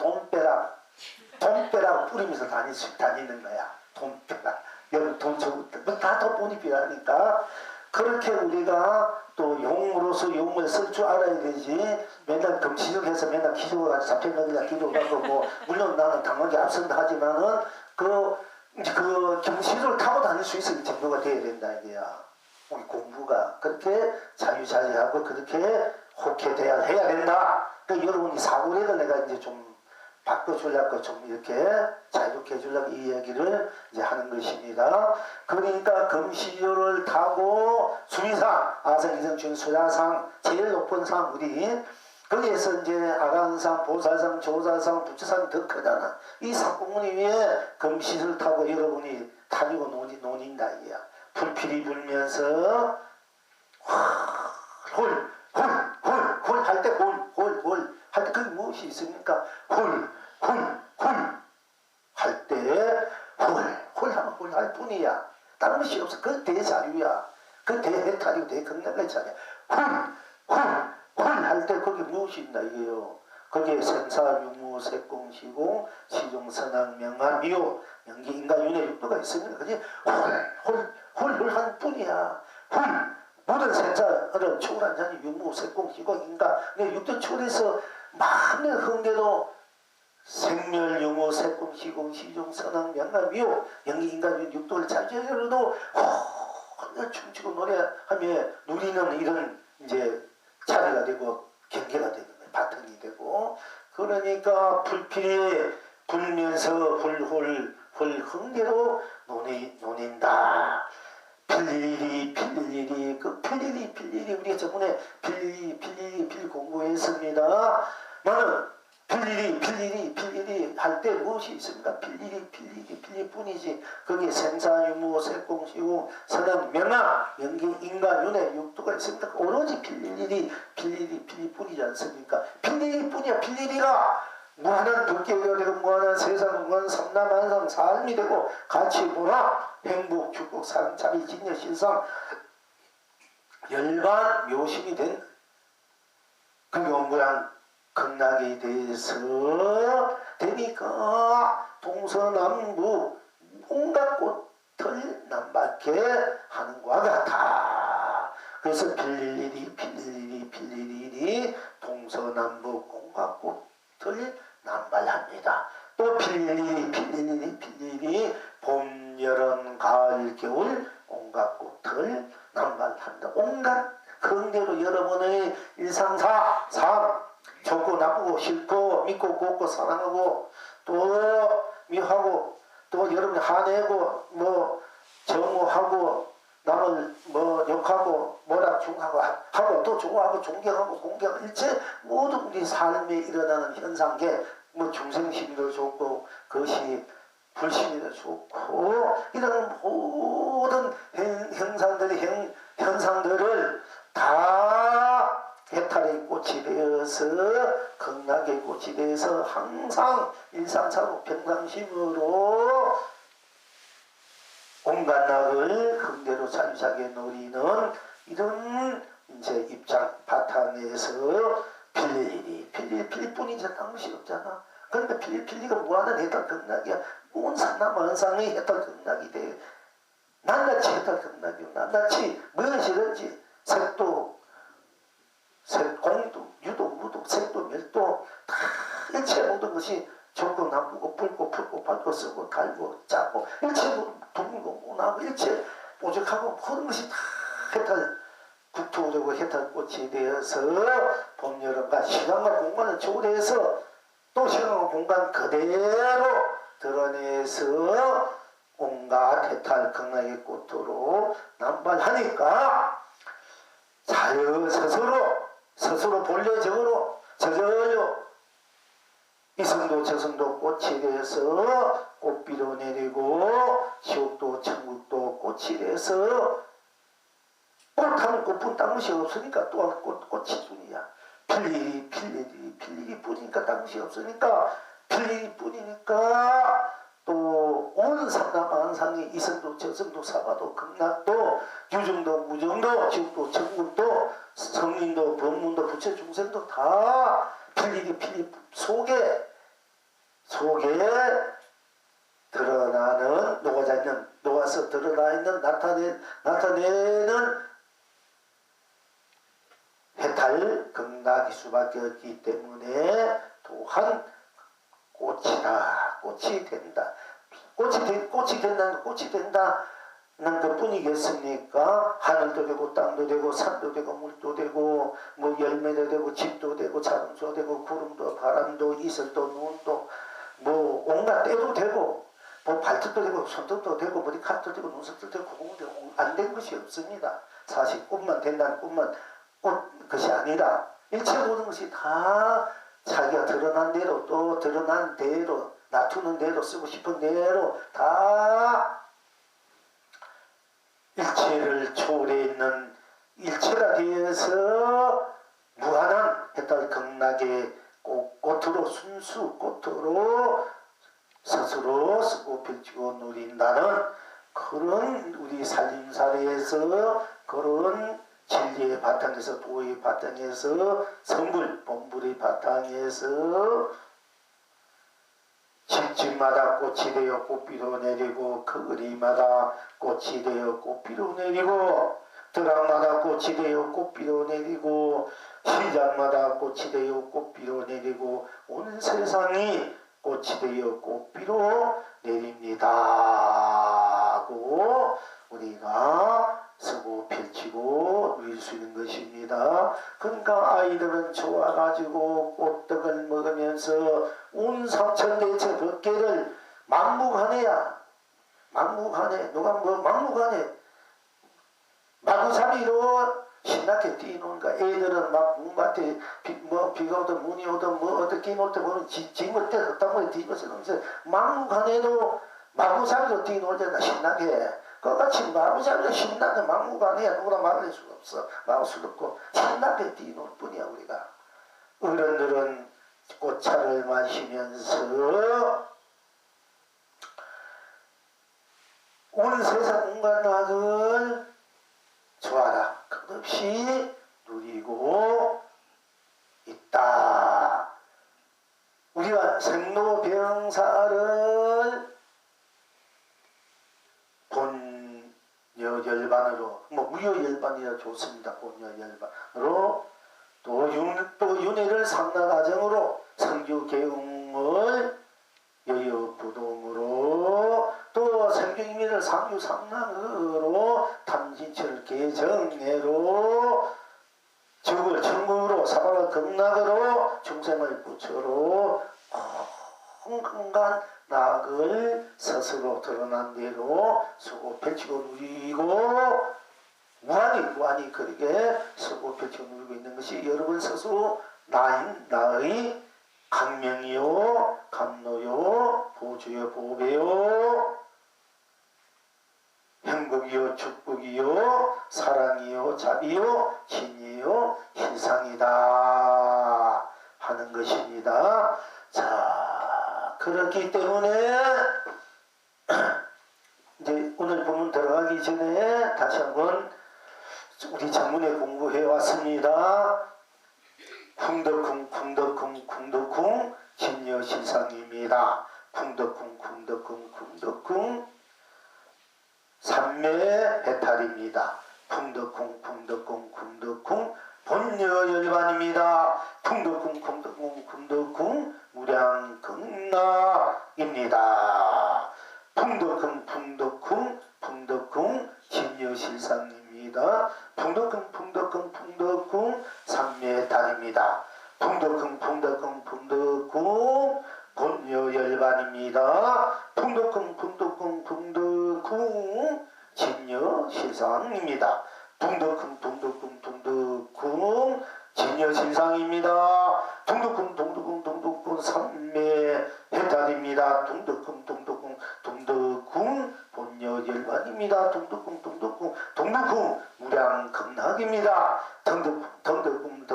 돈벼락 뿌리면서 다니는 거야. 돈벼락 여러분 다 돈이 필요하니까 그렇게 우리가 또 용으로서 용을 쓸 줄 알아야 되지. 맨날 금시족해서 맨날 기도가 잡혀가지고 기도하고 뭐 물론 나는 당연히 앞선다 하지만은 그 금시족을 타고 다닐 수 있을 정도가 돼야 된다 이게야. 우리 공부가 그렇게 자유자재하고 그렇게 혹해돼야 해야 된다. 그 여러분이 사고력을 내가 이제 좀 바꿔주려고 좀 이렇게 자유롭게 해주려고 이 이야기를 이제 하는 것입니다. 그러니까 금시조를 타고 수미상, 아상, 이성춘, 수야상, 제일 높은 상 우리 거기에서 이제 아간상, 보살상, 조사상, 부처상 더 크잖아. 이 상공문이 위에 금시조를 타고 여러분이 다니고 노닌다 이야. 불필이 불면서 홀 할 때 홀 할 때 그게 무엇이 있습니까? 홀 할 때 홀 하면 홀 할 뿐이야. 다른 것이 없어. 그 대자류야. 그 대해탈이고 대건강의 자리야. 홀 할 때 거기 무엇이 있나 이게요. 거기에 생사유무 색공시공 시종선악 명한 미호 명기 인간윤회 육도가 있으니까 그지 홀 한 뿐이야. 모든 생사를 초월한 자니 유무 색공시공 인간 내 육도 초월해서 많은 흥대도 생멸 유무 색공 시공 시종 선악 명한 미호 명기 인간윤회 육도를 자제해로도 춤추고 노래하며 누리는 이런 이제 자리가 되고 경계가 되는 거예요. 바탕이 되고 그러니까 불필이 불면서 홀 흥대로 논인다. 필일이 그 필일이 우리가 저번에 필 공부했습니다. 나는 필일이 할 때 무엇이 있습니까? 필일이 뿐이지. 거기에 생사유무 색공시공 선악 명아 연기 인간윤회 육도가 있습니까? 오로지 필일이 뿐이지 않습니까? 필일이 뿐이야. 필일이가 무한한 불교가 되고 무한한 세상 무한한 삼라만상 삶이 되고 같이 보라 행복 축복 사랑 자비 진여 신상 열반 묘심이 된 그 모양 극락에 대해서 되니까 동서남북 온갖 꽃을 남받게 하는 것과 같아. 그래서 빌리리 동서남북 온갖 꽃을 남발합니다. 또 빌리리 봄, 여름, 가을, 겨울 온갖 꽃을 남발한다. 온갖 긍대로 여러분의 일상사 삶 좋고 나쁘고 싫고 믿고 곱고 사랑하고 또 미워하고 또 여러분이 화내고 뭐 정오하고 남을 뭐 욕하고 뭐라 중하고 또 좋아하고 존경하고 공경하고 일체 모든 우리 삶에 일어나는 현상계 뭐 중생심도 좋고 그것이 불신이도 좋고 이런 모든 현상들을 다 해탈의 꽃이 되어서 극락의 꽃이 되어서 항상 일상사고 평상심으로 온갖 낙을 흥대로 자유자게 누리는 이런 이제 입장 바탕에서 필릴 뿐이지 다른 것이 없잖아. 그러니까 필리가 무한한 해탈 극락이야. 온 산나만상의 해탈 극락이 돼. 낱낱이 해탈 극락이야. 낱낱이 무엇이든지 색도 공도 유도 무도 색도 멸도 다 일체 모든 것이 좋고 나쁘고 붉고 붉고 밝고 쓰고 달고 짜고 일체 둥고 모나고 일체 오죽하고 모든 것이 다 해탈 국토되고 해탈 꽃이 되어서 봄 여름과 시간과 공간을 초래해서 또 시간과 공간 그대로 드러내서 온갖 해탈 극락의 꽃으로 남발하니까 자유 스스로 본래적으로 저절로 이성도 저성도 꽃이 돼서 꽃비로 내리고 지옥도 천국도 꽃이 돼서 꽃하면 꽃뿐 딴 것이 없으니까 또한 꽃이 뿐이야. 필리리 뿐이니까 딴 것이 없으니까 필리리 뿐이니까 또 온 삼라만상의 이성도 저성도 사바도 극락도 유정도 무정도 지옥도 천국도 성인도 법문도 부처 중생도 다 필리 속에 드러나는 녹아서 드러나 있는 나타내는 해탈 극락이 수밖에 없기 때문에 또한 꽃이 된다. 꽃이 된다는 것뿐이겠습니까? 하늘도 되고 땅도 되고 산도 되고 물도 되고 뭐 열매도 되고 집도 되고 자동차도 되고 구름도 바람도 이슬도 눈도 뭐 온갖 때도 되고 뭐 발톱도 되고 손톱도 되고 머리카락도 되고 눈썹도 되고 구멍도 되고 안 된 것이 없습니다. 사실 꽃만 된다는 꽃만 것이 아니라 일체 모든 것이 다 자기가 드러난 대로 또 드러난 대로 놔두는 대로 쓰고 싶은 대로 다 일체를 초월해 있는 일체가 되어서 무한한 해탈 극락의 꽃으로 순수 꽃으로 스스로 쓰고 펼치고 누린다는 그런 우리 살림살이에서 그런 진리의 바탕에서 도의 바탕에서 성불 본불의 바탕에서 집집마다 꽃이 되어 꽃비로 내리고 거리마다 꽃이 되어 꽃비로 내리고 드랑마다 꽃이 되어 꽃비로 내리고 시장마다 꽃이 되어 꽃비로 내리고 온 세상이 꽃이 되어 꽃비로 내립니다 하고 우리가 쓰고 펼치고 누릴 수 있는 것입니다. 그러니까 아이들은 좋아가지고 꽃떡을 먹으면서 온 삼천대체 법계를 막무가내야. 막무가내. 누가 뭐 막무가내. 마구잡이로 신나게 뛰노니까 애들은 막 문밭에 비가 오든 문이 오든 뭐 어떻게 올 때 보면 짐을 때 흙탕물에 뒤집어서 넣으면서 막무가내로 마구잡이로 뛰놀잖아 신나게. 그같이 마구잡이로 신나게 막무가내야 누구나 막을 수가 없어. 막을 수도 없고 신나게 뛰놀 뿐이야 우리가. 어른들은 꽃 차를 마시면서 온 세상 온갖 낙을 좋아라 끝없이 누리고 있다. 우리가 생로병사를 본여열반으로 무효열반이라 좋습니다. 본여열반으로 또 윤회를 삼라가정으로 성교개응을 여여부동으로 또 성경의미를 상유상랑으로 탐진철 개정례로 지옥을 천국으로 사방을 극락으로 중생을 부처로 온갖 낙을 스스로 드러난 대로 수고 펼치고 누리고 무한히 그렇게 수고 펼치고 누리고 있는 것이 여러분 스스로 나의 강명이요 감로요 보주요 보배요 행복이요 축복이요 사랑이요 자비요 진이요 희상이다 하는 것입니다. 자, 그렇기 때문에 이제 오늘 본문 들어가기 전에 다시 한번 우리 전문에 공부해 왔습니다. 쿵덕쿵 진여실상입니다. 쿵덕쿵 삼매 해탈입니다. 쿵덕쿵 본여열반입니다. 쿵덕쿵 무량극락입니다. 쿵덕쿵 진여실상입니다. 쿵덕쿵 삼매 해탈입니다. 쿵덕쿵 본여열반입니다. 쿵덕쿵 진여실상입니다. 쿵덕쿵 진여실상입니다. 쿵덕쿵 삼매해탈입니다. 쿵덕쿵 본여열반입니다. 쿵덕쿵 무량극락입니다. 쿵덕쿵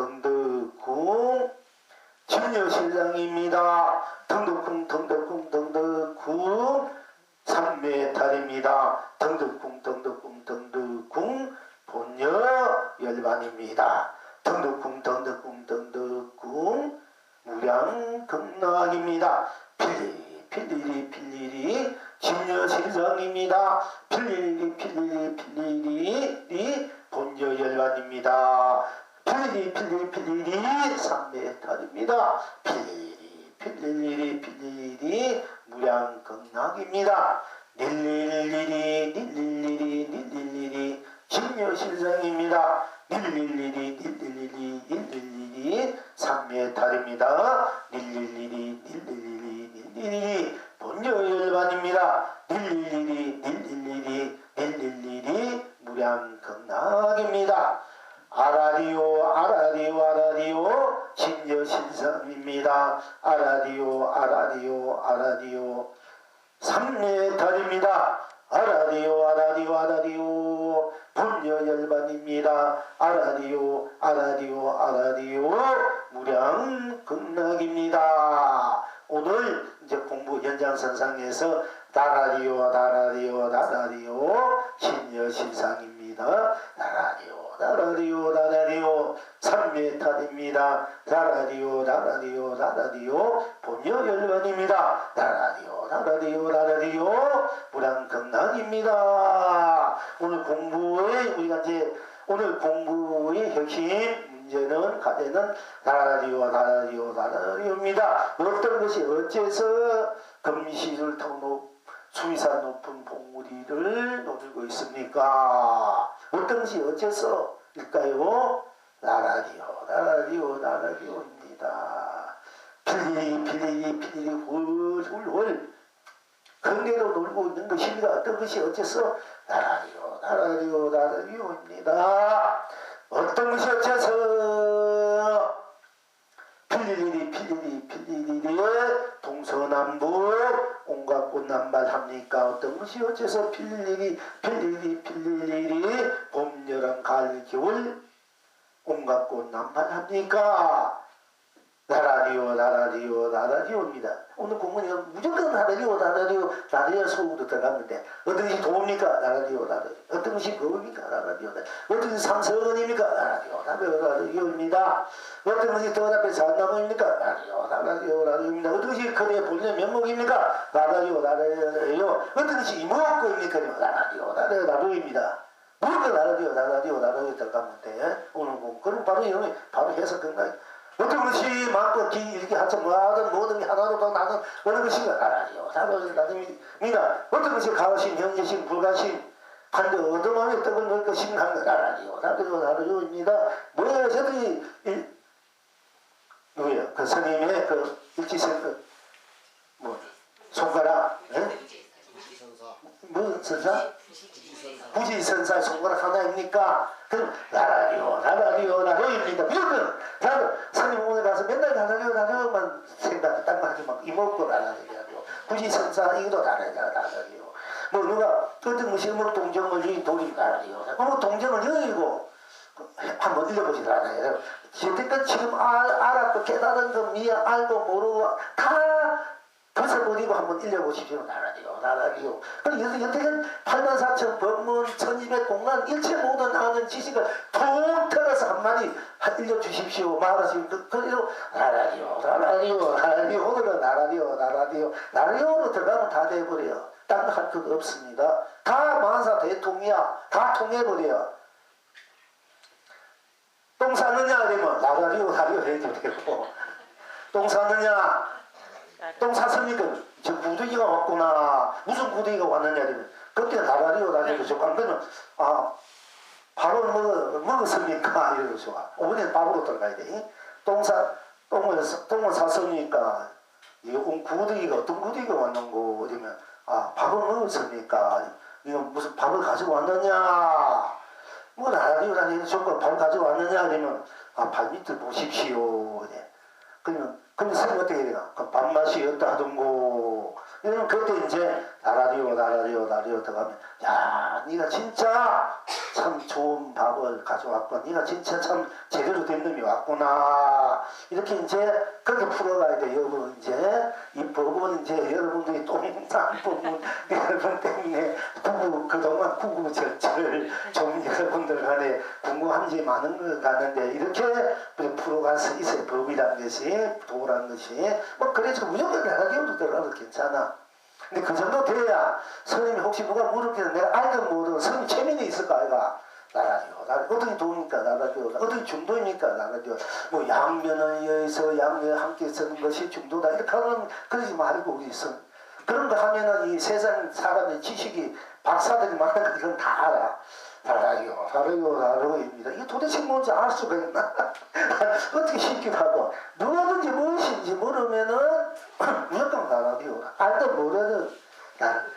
진여실상입니다. 쿵덕쿵 삼매해탈입니다. 쿵덕쿵 본여열반입니다. 쿵덕쿵 무량극락입니다. 필리리 진여실상입니다. 필리리 본여열반입니다. 필리리 삼매해탈입니다. 필리리 무량극락입니다. 닐릴리리 진여실상입니다. 닐릴리리 삼매해탈입니다. 닐릴리리 본여열반입니다. 닐릴리리 무량극락입니다. 아라리오 진여실상입니다. 아라리오 삼매해탈입니다. 아라리오 본여열반입니다. 아라리오 무량극락입니다. 오늘 이제 공부 연장선상에서 나라리오 진여실상입니다. 나라리오 삼매해탈입니다. 나라리오 본여열반입니다. 나라리오 무량극락입니다. 오늘 공부의 핵심 문제는 과제는 나라리오입니다. 어떤 것이 어째서 금시를 더 수위산 높은 봉우리를 노리고 있습니까? 어떤 것이 어째서일까요? 나라리오입니다. 필리리 훌훌 근대로 놀고 있는 것입니다. 어떤 것이 어째서 나라리오입니다. 어떤 것이 어째서 필리리 동서남북 온갖 꽃 남발합니까? 어떤 것이 어째서 필리리 봄, 여름, 가을, 겨울 온갖 꽃 남발합니까? 나라리오 라디오입니다. 오늘 공문이면 무조건 라디오 속으로 들어갔는데 어떤 것이 도입니까? 라디오. 어떤 것이 법입니까? 라디오. 어떤 것이 상서원입니까? 라디오입니다. 어떤 것이 더 앞에 자나무입니까? 라디오입니다. 어떤 것이 그대의 본래 면목입니까? 라디오. 어떤 것이 이목구입니까? 라디오입니다. 무조건 라디오 들어가면 돼. 오늘 뭐 그럼 바로 해석 끝나. 어떤 것이 많고 길게 하여튼 모든 게 하나로 더 나는 어느 것인가? 라디오입니다. 어떤 것이 가오신, 현재신, 불가신, 한데 어둠함에 떡을 넣을 것인가? 라디오입니다. 뭐야, 저들이 누구야? 그 스님의 그 일지선 손가락, 무슨 선사? 부지선사 손가락 하나입니까? 그럼 라디오입니다. 무조건 스님 오늘 가서 맨날 라디오만 생각, 딴 거 하지 마. 이목구 라디오. 부지선사 이것도 라디오. 뭐 누가 어떤 것이 동정을 여인 돌이 라디오. 동정을 여의고 한번 읽어보시라. 여태껏 지금 알았고 깨달은 거 미야 알고 모르고 다 벗어버리고 한번 읽어보십시오. 라디오. 그럼 여태껏 84,000 법문 1200 공란 일체 모든 아는 지식을 통 털어서 한마디 읽어주십시오. 말하시오. 그리고 라디오. 오늘은 라디오로 들어가면 다 돼버려요. 딴 거 할 것 없습니다. 다 만사 대통이야. 다 통해버려요. 똥 싸느냐 그러면 라디오 해도 되고, 똥 싸느냐 똥 쌌습니까? 저 구더기가 왔구나. 무슨 구더기가 왔느냐 그러면 그때 라디오 좋고 안 그러면 밥을 먹었습니까? 이러고 좋아. 5분에 밥으로 들어가야 돼. 똥을 쌌습니까? 이거 구더기가 어떤 구더기가 왔는고 그러면 밥을 먹었습니까? 이거 무슨 밥을 가지고 왔느냐? 뭐 라디오 좋고 밥을 가지고 왔느냐 그러면 발 밑을 보십시오. 그러면 선생님 어떻게 해야 되나? 그 밥맛이 어떠 하던고. 이러면 그때 이제 라디오 들어가면 야, 네가 진짜 참 좋은 밥을 가져왔구나. 네가 진짜 참 제대로 된 놈이 왔구나. 이렇게 이제 그렇게 풀어가야 돼. 여러분 이제 이 법은 이제 여러분들이 똥싼 법은 여러분 때문에 그동안 구구절절 좀 여러분들 간에 궁금한 게 많은 것 같는데 이렇게 풀어갈 수 있어요. 법이란 것이 도란 것이 뭐 그래서 무조건 라디오도 들어가도 괜찮아. 근데 그 정도 돼야 스님이 혹시 누가 물었기는 내가 알든 모르든 스님 체면이 있을까 아이가? 라디오. 어떻게 도입니까? 라디오. 어떻게 중도입니까? 라디오. 뭐 양면을 여기서 양면 함께 쓰는 것이 중도다. 이렇게 하면 그러지 말고 우리 그런 거 하면은 이 세상 사람의 지식이 박사들이 말하는 그건 다 알아. 라디오입니다. 이게 도대체 뭔지 알 수가 있나? 어떻게 쉽게 하고 누구든지 무엇인지 모르면은 무조건 라디오. 알든 모르든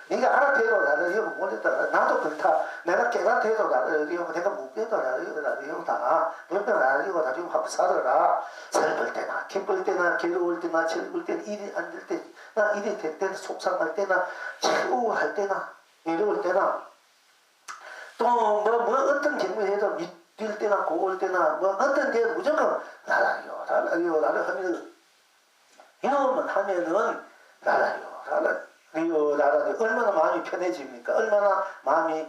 네가 알아대도 라디오 모르다. 나도 그렇다. 내가 깨닫대도 라디오. 내가 못 깨도 라디오다. 무조건 라디오 하고 살아라. 슬플 때나 기쁠 때나 괴로울 때나 즐거울 때나 일이 안 될 때나 일이 될 때나 속상할 때나 우울할 때나 외로울 때나 또 어떤 경우에도 밑뛸 때나 고울 때나 어떤 데 무조건 라디오 하면 이러면 하면은 라디오 얼마나 마음이 편해집니까? 얼마나 마음이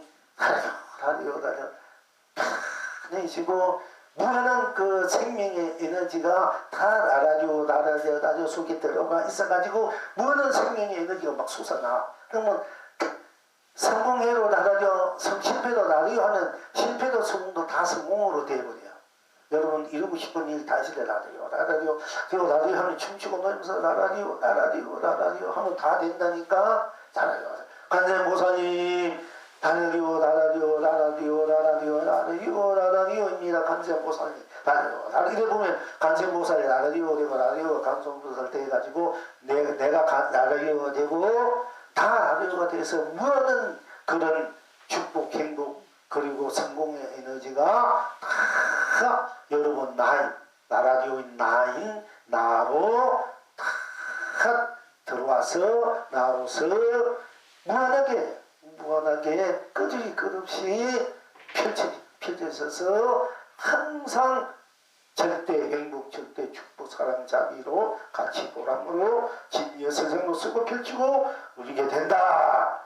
라디오 편해지고 무한한 그 생명의 에너지가 다 라디오 속에 들어가 있어가지고 무한한 생명의 에너지가 막 솟아나. 그러면 성공해도 라디오, 실패도 라디오 하면 실패도 성공도 다 성공으로 되어버려요. 여러분 이루고 싶은 일 다 하시래 라디오. 그리고 라디오 하면 춤추고 놀면서 라디오 하면 다 된다니까. 라디오. 관세음보살님 라디오입니다. 관세음보살님 라디오. 이래 보면 관세음보살이 라디오 되고 라디오가 관세음보살 돼가지고 내가 라디오 되고 다 라디오가 돼서 무한한 그런 축복, 행복, 그리고 성공의 에너지가 다 여러분 라디오인 나로 다 들어와서 나로서 무한하게 끝없이 펼쳐져서 항상 절대 행복, 절대 축복, 사랑, 자비로 같이 보람으로 진리의 세상으로 쓰고 펼치고 누리게 된다.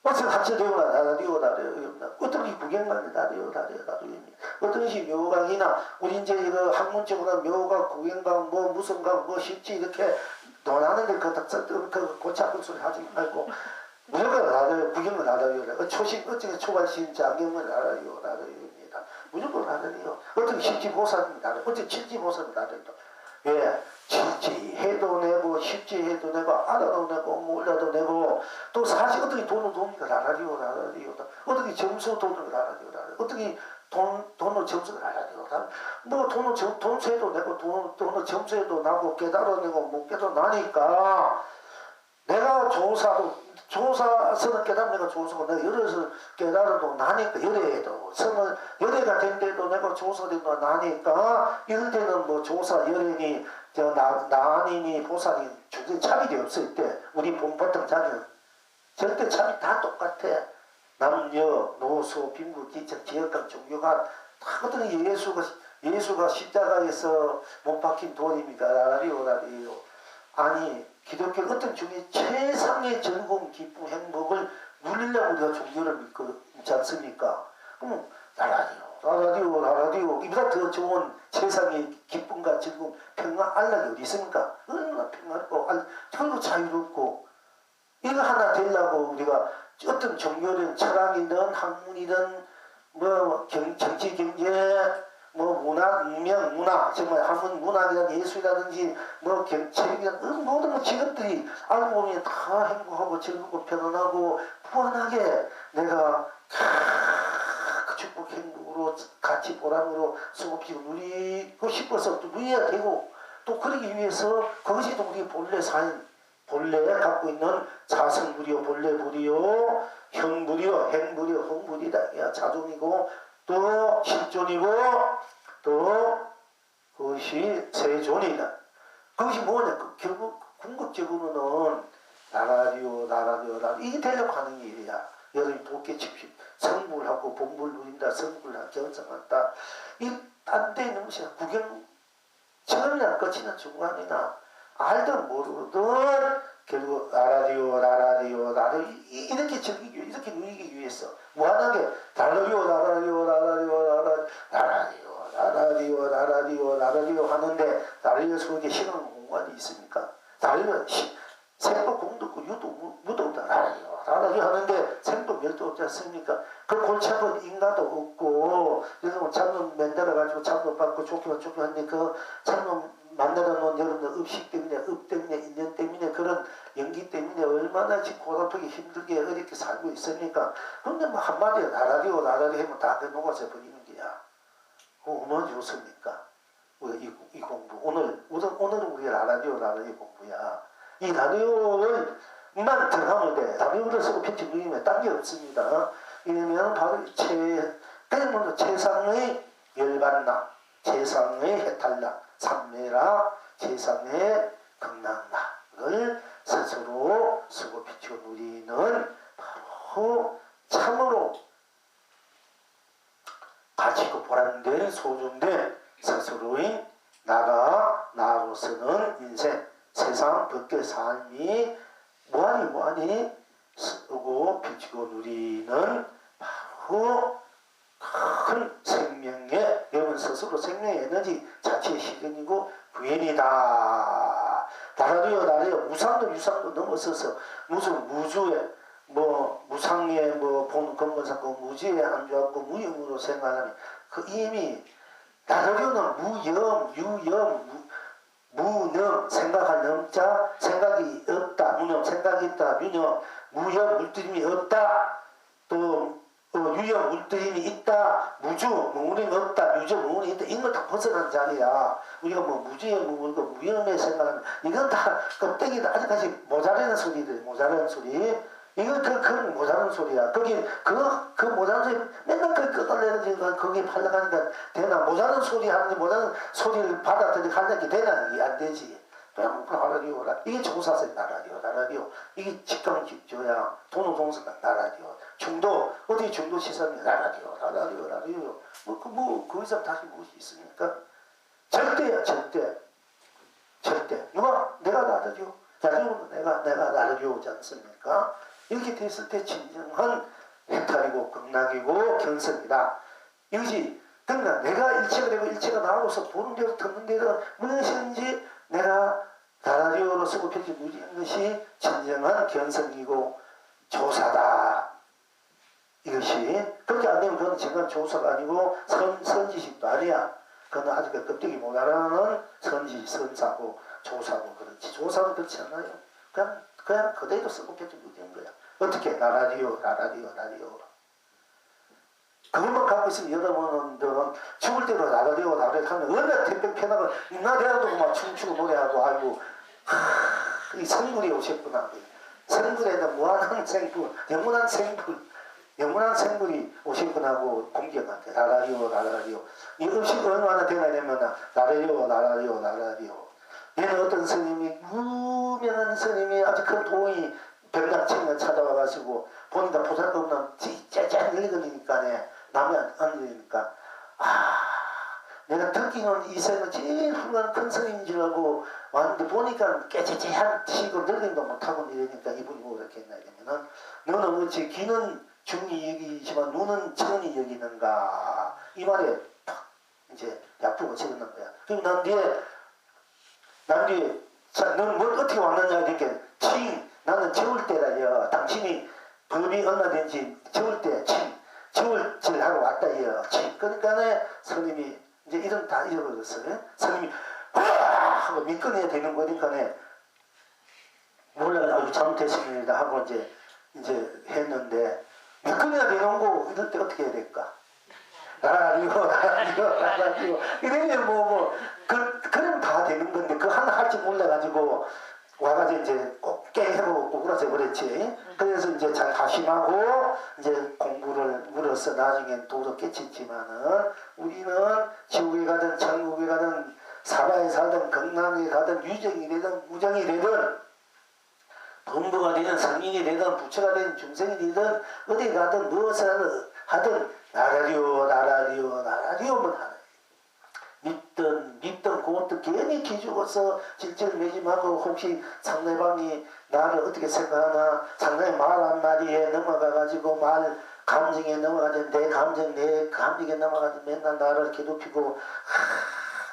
어떤 합쳐되거나 나라리오 나라리오 어떤 이 구경강이 나라리오 나라리오입니다. 어떤 것이 묘강이나 우리 이제 이거 학문적으로 묘강, 구경강, 뭐 무슨 강, 뭐 쉽지 이렇게 논하는데 그 고착한 소리 하지 말고 무조건 나라리오 구경은 나라리오 초심 어떻게 초발신 장경은 나라리오 나라리오입니다. 무조건 나라리오 어떤 십지 보살은 나라리오 어떤 칠지 보살은 나라리오 예, 칠지 해도 내고 십지 해도 내고 알아도 내고 몰라도 내고 또 사실 어떻게 돈을 돕니까 나라리오 나라리오 어떻게 점수 돈을 나라리오 나라리오 어떻게 돈을 점수를 나라리오 뭐 돈세도 내고 돈을 점수에도 나고 깨달아내고 못 깨달아나니까 내가 조사서는 깨달으면 내가 조사고 내가 열애서 깨달아도 나니까 열애도 성을 열애가 된 때도 내가 조사되도 나니까 이럴 때는 뭐 조사 열애니 나니니 보살이 중间차별이 없을 때 우리 본보통 자는 절대 차별이 다 똑같아. 남녀 노소 빈부 기척 지역간 종교가 다 어떤 예수가 십자가에서 못 박힌 돌입니까 나라리오 아니 기독교 어떤 중에 최상의 즐거움, 기쁨, 행복을 누리려고 우리가 종교를 믿지 않습니까? 그럼 나라디오 이보다 더 좋은 세상의 기쁨과 즐거움, 평안, 안락이 어디 있습니까? 얼마나 평안하고 그리고 자유롭고 이거 하나 되려고 우리가 어떤 종교든 철학이든 학문이든 뭐 정치 경제 뭐 문화 정말 한문 문학이나 예술이라든지 뭐 체육이라든지 모든 직업들이 알고 보면 다 행복하고 즐겁고 편안하고 무한하게 내가 그 축복 행복으로 같이 보람으로 수고피고 누리고 싶어서 또 누려야 되고 또 그러기 위해서 그것이 또 우리 본래 본래 갖고 있는 자성불이요 본래불이요 현불이요 행불이요 홍불이다 자존이고 또 실존이고 또 그것이 세존이다. 그것이 뭐냐? 결국 궁극적으로는 나라리오 이게 되려고 하는 일이야. 여러분이 돕게 칩시 성불하고 본불 누린다 성불하고 견성한다. 이 딴 데 있는 것이 구경 처음이나 끝이나 중간이나 알든 모르든 결국 나라리오 이렇게 즐기기 이렇게 누리기 위해서 무한하게 나라리오 하는데 나라리오 속에 시간 공간이 있습니까? 나라리오 생도 공도 없고 유도 무도 없다 나라리오 하는데 생도 멸도 없지 않습니까? 그 골치 아픈 인가도 없고 여러분 참놈 만들어가지고 참놈 받고 쫓기만 하는데 그 참놈 만들어 놓은 여러분들 읍식 때문에 읍 때문에 인연 때문에 그런 연기 때문에 얼마나 지금 고달프게 힘들게 어렵게 살고 있습니까? 근데 뭐 한마디로 나라리오 하면 다 녹아져 버리는 거야. 얼마나 좋습니까? 이 공부 오늘은 우리 라디오 공부야. 이 라디오를만 들어가면 돼. 라디오를 쓰고 편집 누리면 딴 게 없습니다. 이러면 바로 그냥 최상의 열반나 최상의 해탈나 삼매라 최상의 극락락을 스스로 쓰고 비추고 누리는 바로 참으로 가치고 보람된 소중된 스스로의 나로서는 인생 세상 밖의 삶이 뭐하니 쓰고 비추고 누리는 바로 큰 생명의 여러분 스스로 생명의 에너지 자체의 실현이고 구현이다. 나라리오 무상도 유상도 넘어서서 무슨 무주에 뭐 무상에 뭐 본 건건사고 무지에 안주하고 무용으로 생각하면 그 이미 나라리오는 무념 생각할 넘자 생각이 없다 무념 생각이 있다 무념 물들임이 없다 또 유형 물들임이 있다 무주 무문이 없다 유저 무문이 있다 이건 다 벗어난 자리야. 우리가 뭐 무주에 무문고 무형에 생각하면 이건 다 껍데기도 아직까지 모자라는 소리 이건 그런 모자란 소리야. 거기 그 모자란 소리 맨날 끄달려서 거기에 팔려가니까 되나 모자란 소리 하는데 모자란 소리를 받아들이고 하려니 되나 이게 안 되지. 그냥 나라리오라 이게 조사세 나라리오 이게 직강직조야 돈우동서가 나라리오 중도 어디 중도 시선이 나라리오 뭐 그 이상 다시 무엇이 있습니까? 절대야, 절대. 절대. 누가? 내가 나르리오. 나르리오, 내가 나르리오지 않습니까? 이렇게 됐을 때 진정한 해탈이고 극락이고 견성이다. 이것이 그러니까 내가 일체가 되고 일체가 나로서 보는 대로 듣는 대로 무엇인지 내가 나라리오로 쓰고 펼치 무지한 것이 진정한 견성이고 조사다. 이것이 그렇게 안 되면 그건 정말 조사가 아니고 선지식도 아니야. 그건 아직 껍데기 못 알아는 선지, 선사고 조사고 그렇지. 조사는 그렇지 않아요. 그냥 그대로 쓰고 펼치 무지한 거야. 어떻게? 나라리오. 그것만 갖고 있으면 여러분은 죽을 대로 나라리오 하면 얼마나 태평편하고 나 대하고 막 춤추고 노래하고 아이고 이 생불이 오셨구나. 생불에는 무한한 생불, 영원한 생불이 오셨구나 하고 공경한테 나라리오. 이 음식 얼마나 되나 되면 나라리오. 얘는 어떤 스님이 유명한 스님이 아주 큰 도의 병장청을 찾아와가지고 보니까 보살없는 째째 늙으니까 남이 안 들리니까 내가 듣기는 이 생은 제일 훌륭한 큰 스님인 줄 알고 왔는데 보니까 깨째째한 식으로 늙은도 못하고 이러니까 이분이 뭐렇게 했나 이러면은 너는 어찌 귀는 중이 여기지만 눈은 천이 여기는가 이 말에 탁 이제 약부가 적었는 거야. 그리고 난 뒤에 자, 너는 뭘 어떻게 왔느냐 이렇게 나는 채울 때라요. 당신이 법이 얼마 된지 채울 때 채울질 하러 왔다요. 그러니까 스님이 이제 이름 다 잃어버렸어요. 스님이 하고 미끈해야 되는 거니까 몰라가지고 잘못했습니다 하고 이제 했는데 미끈해야 되는 거 이럴 때 어떻게 해야 될까? 나라리오 이러면 그럼 다 되는 건데 그 하나 할지 몰라가지고 와가지고 이제 꼭 깨해보고 구부러져 버렸지. 그래서 이제 잘 가심하고 이제 공부를 물어서 나중엔 도로 깨쳤지만은 우리는 지옥에 가든 천국에 가든 사바에 살든 극락에 가든 유정이 되든 무정이 되든 본부가 되든 성인이 되든 부처가 되든 중생이 되든 어디 가든 무엇을 하든 나라리오만 하는 믿던 그것도 괜히 기죽어서 질질 매짐하고 혹시 상대방이 나를 어떻게 생각하나 상대방이 말 한마디에 넘어가가지고 말 감정에 넘어가지고 내 감정에 넘어가지고 맨날 나를 괴롭히고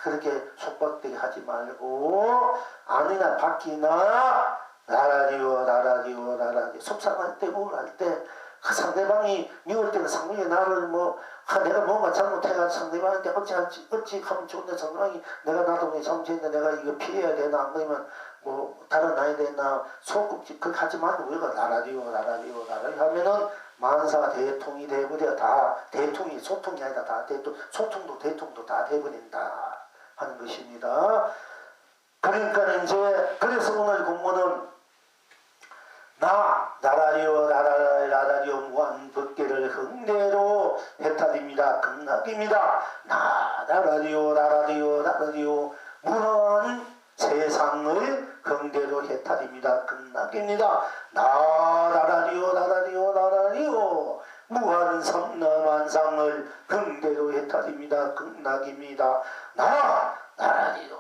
그렇게 속박되게 하지 말고 아니나 밖이나 나라리오 속상할 때 우울할 때 상대방이 미울 때는 상대방이 나를 내가 뭔가 잘못해가지고 상대방한테 어찌 하면 좋은데 상대방이 나도 잘못했는데 내가 이거 피해야 되나 안 그러면 다른 나이 되나 소극지 그렇게 하지 말고 우리가 나라리오 하면은 만사 대통이 돼버려. 다 대통이 소통이 아니라 다 소통도 다 돼버린다 하는 것입니다. 그러니까 이제 그래서 오늘 공부는 나라리오 무한 법계를 흥대로 해탈입니다. 극락입니다. 나라리오 무한 세상을 흥대로 해탈입니다. 극락입니다. 나라리오 무한 삼라만상을 흥대로 해탈입니다. 극락입니다. 나라리오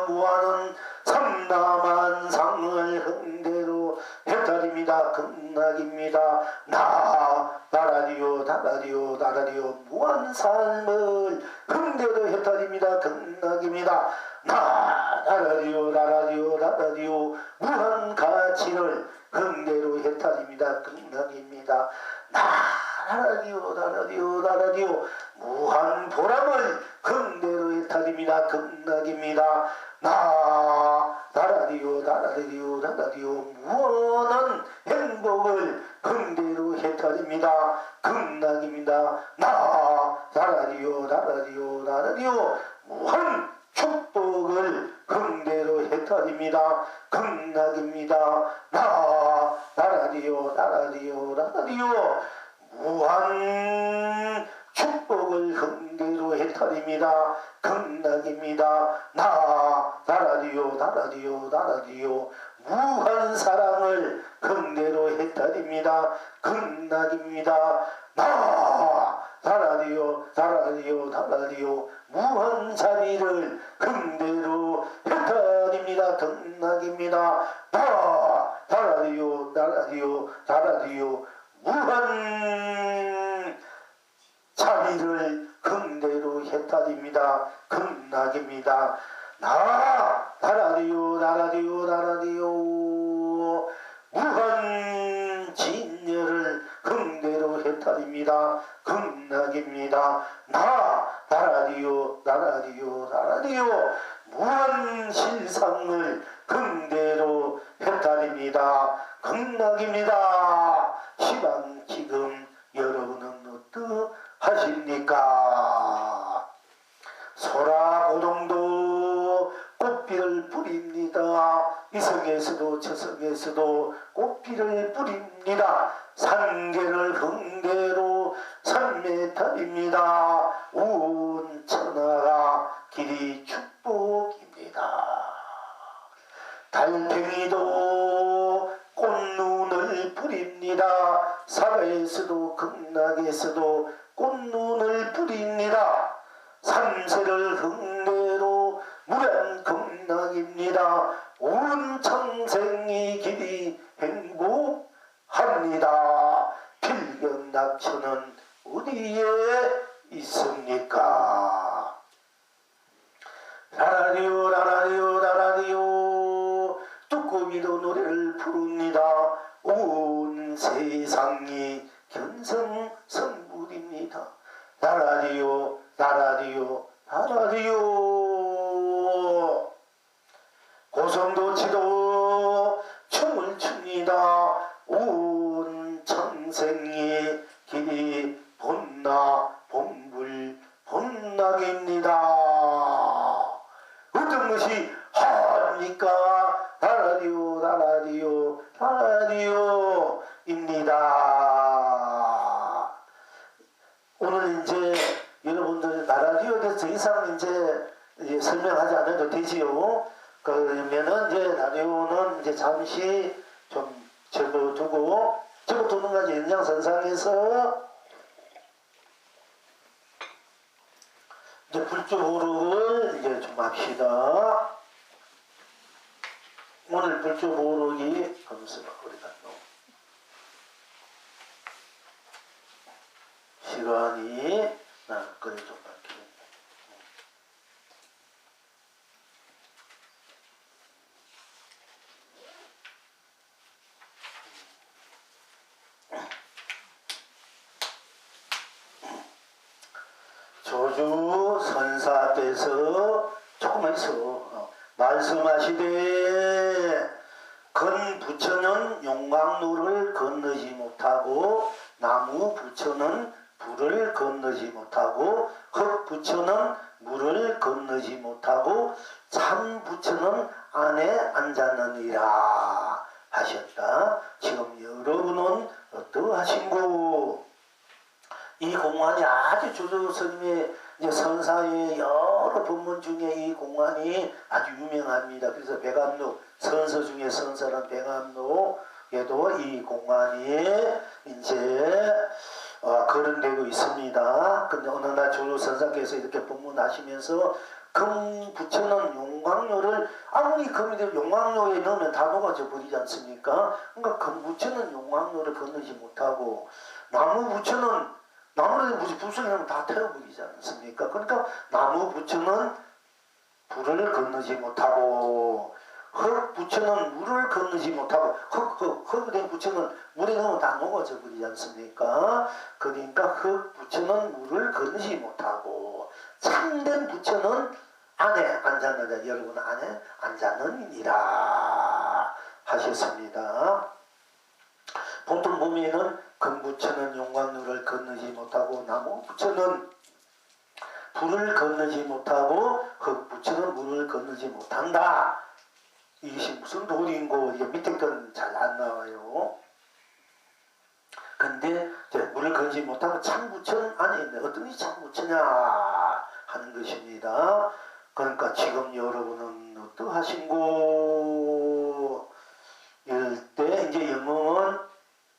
무한은 삼라만상을 흥대로 해탈입니다. 극락입니다. 나라리오 무한 삶을 흥대로 해탈입니다. 극락입니다. 나라리오 무한 가치를 흥대로 해탈입니다. 극락입니다. 나라리오 무한 보람을 흥대로 해탈입니다. 극락입니다. 나라리오 무한한 행복을 흥대로 해탈입니다. 극락입니다. 나라리오 무한 축복을 흥대로 해탈입니다. 극락입니다. 나라리오 무한 축복을 흥대로 해탈입니다. 극락입니다. 나라리오 무한 사랑을 흥대로 해탈입니다. 극락입니다. 나라리오 달아리요 달아리요 달아리요 무한자비를 흥대로 했다입니다. 등락입니다. 달아리요 달아리요 달아리요 무한 자비를 흥대로 했다입니다. 극락입니다. 달아리요 달아리요 달아리요 무한 진여를 흥대로 했다입니다. 극락입니다. 달아리요 달아리요 달아리요 무한 실상을 흥대로 했다입니다. 극락입니다. 시방 지금 여러분은 어떠하십니까? 소라고동도 꽃비를 뿌립니다. 이성에서도 저성에서도 꽃비를 뿌립니다. 산계를 흥대로 산메탈입니다. 온 천하가 길이 축복입니다. 달팽이도 꽃눈을 뿌립니다. 사가에서도 극락에서도 꽃눈을 뿌립니다. 삼세를 흥대로 무량 극락입니다. 온 천생이 길이 행복합니다. 필경낙천은 어디에 있습니까? 라라리오 라라리오 라라리오 뚜꾸미도 노래를 부릅니다. 온 세상이 견성성불입니다. 라라리오 라라리오 라라리오 고성도치도 춤을 춥니다. 온 천생이 길이 본불 본락입니다. 어떤 것이 합니까? 라라리오 라라리오 라라리오입니다. 오늘 이제 여러분들 라라리오에 대해서 더 이상 이제 설명하지 않아도 되지요. 그러면은 이제 라디오는 이제 잠시 좀 접어두고 접어두는 가지 연장선상에서 이제 불주보록을 이제 좀 합시다. 오늘 불주보록이 검수가 우리가 시간이 그래 좀 바뀌네. 조주 선사 앞에서 조금에서 말씀하시되 건 부처는 용광로를 건너지 못하고 나무 부처는 불을 건너지 못하고 흙 부처는 물을 건너지 못하고 참 부처는 안에 앉았느니라 하셨다. 지금 여러분은 어떠하신고? 이 공안이 아주 조조 스님의 선사의 여러 법문 중에 이 공안이 아주 유명합니다. 그래서 백암로 선서 중에 선사는 백암로에도 이 공안이 이제 거론되고 있습니다. 근데 어느 날 조조 선사께서 이렇게 법문하시면서 금 부처는 용광로를 아무리 금이들 용광로에 넣으면 다 녹아져 버리지 않습니까? 그러니까 금 부처는 용광로를 건너지 못하고 나무 부처는 나무를 불속에 넣으면 다 태워버리지 않습니까? 그러니까 나무 부처는 불을 건너지 못하고 흙 부처는 물을 건너지 못하고 흙에 된 부처는 물에 넣으면 다 녹아져 버리지 않습니까? 그러니까 흙 부처는 물을 건너지 못하고 참된 부처는 안에 앉았느니라. 여러분 안에 앉았느니라 하셨습니다. 보통 보면은 금부처는 용광로를 건너지 못하고 나무 부처는 불을 건너지 못하고 흙 부처는 물을 건너지 못한다. 이것이 무슨 도리인고 이게 밑에 건 잘 안 나와요. 근데 물을 건너지 못하고 참 부처는 안에 있네. 어떤 게 참 부처냐 하는 것입니다. 그러니까 지금 여러분은 어떠하신고? 이럴 때 이제 영웅은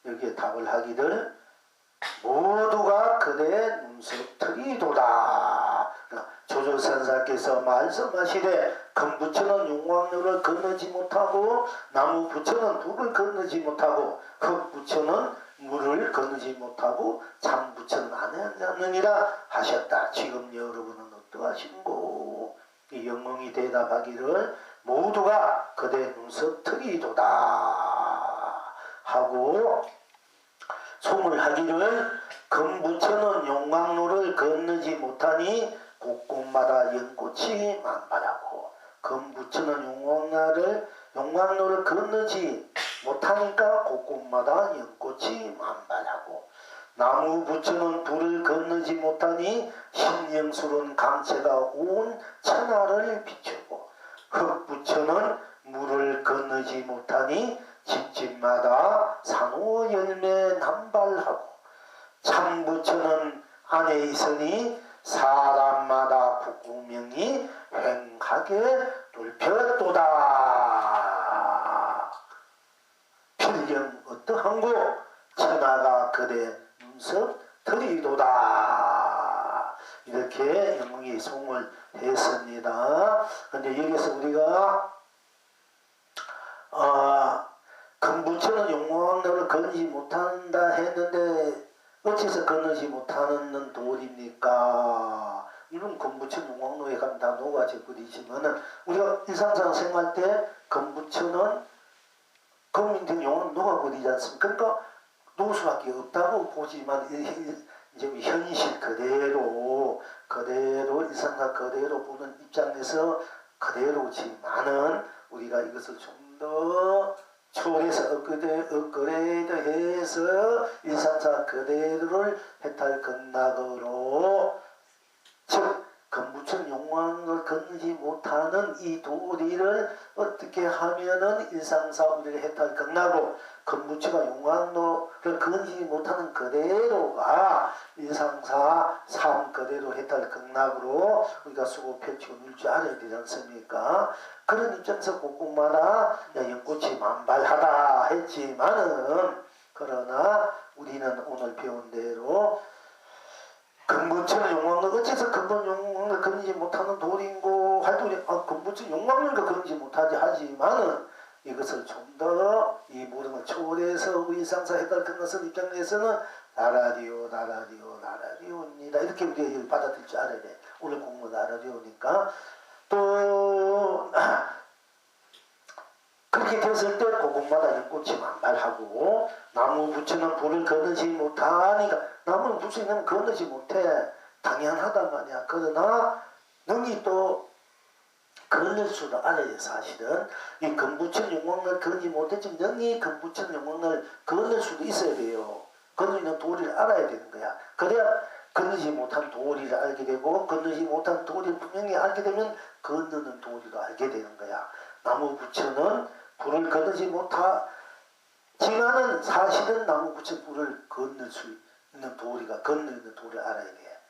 여기에 답을 하기를 모두가 그대 눈썹 터리도다. 조조선사께서 말씀하시되 금부처는 용광로를 건너지 못하고 나무부처는 불을 건너지 못하고 흙부처는 물을 건너지 못하고 참부처는 안 하느니라 하셨다. 지금 여러분은 어떠하신고? 이 영웅이 대답하기를 모두가 그대 눈썹 터리도다 하고 송을 하기를 금부처는 용광로를 건너지 못하니 곳곳마다 연꽃이 만발하고 금부처는 용광로를 건너지 못하니까 곳곳마다 연꽃이 만발하고 나무부처는 불을 건너지 못하니 신령스러운 강체가 온 천하를 비추고 흙부처는 물을 건너지 못하니 집집마다 산호 열매 남발하고 참부처는 안에 있으니 사람마다 국공명이 횡하게 돌펴도다. 필경 어떠한고 천하가 그대 눈썹 터리도다. 이렇게 영웅이 송을 했습니다. 근데 여기서 우리가 금부처는 용광로를 건너지 못한다 했는데 어째서 건너지 못하는 돌입니까? 이런 금부처는 용광로에 가면 다 녹아져 버리지만은 우리가 일상생활 생활 때 금부처는 금인된 용광로 녹아버리지 않습니까? 그러니까 녹을 수밖에 없다고 보지만 이제 현실 그대로 일상생활 그대로 보는 입장에서 그대로지만은 우리가 이것을 좀 더 초월해서 업그레이드해서 일상사 그대로를 해탈 극락으로 즉 금부처는 용광로를 건너지 못하는 이 도리를 어떻게 하면은 일상사 우리가 해탈 극락으로 금부처가 용광로를 건너지 못하는 그대로가 일상사 삶 그대로 해탈 극락으로 우리가 수고 펼치고 놀 줄 알아야 되지 않습니까? 그런 입장에서 곳곳마다 연꽃이 만발하다 했지만은 그러나 우리는 오늘 배운 대로 금부처는 용광로 어째서 근본 용광로를 건너지 못하는 돌인고 활동이 금부처는 용광로를 건너지 못하지 하지만은 이것을 좀 더 이 모든 걸 초월해서 의상사 해달 끝났을 입장에서는 나라디오입니다. 이렇게 우리가 받아들일 줄 알아야 돼. 오늘 공부 나라디오니까 또 그렇게 됐을 때 곳곳마다 연꽃이 만발하고 나무부처는 불을 건너지 못하니까 나무는 부처는 건너지 못해. 당연하단 말이야. 그러나 능히 또 건널 수도 알아야 사실은 이 금부처는 용광로를 건너지 못했지만 능히 금부처는 용광로를 건널 수도 있어야 돼요. 건너는 도리를 알아야 되는 거야. 그래야 건너지 못한 도리를 알게 되고 건너지 못한 도리를 분명히 알게 되면 건너는 도리도 알게 되는 거야. 나무부처는 불을 건너지 못하지만은 사실은 나무부처 불을 건널 수 있는 도리가 건너는 도리를 알아야 돼.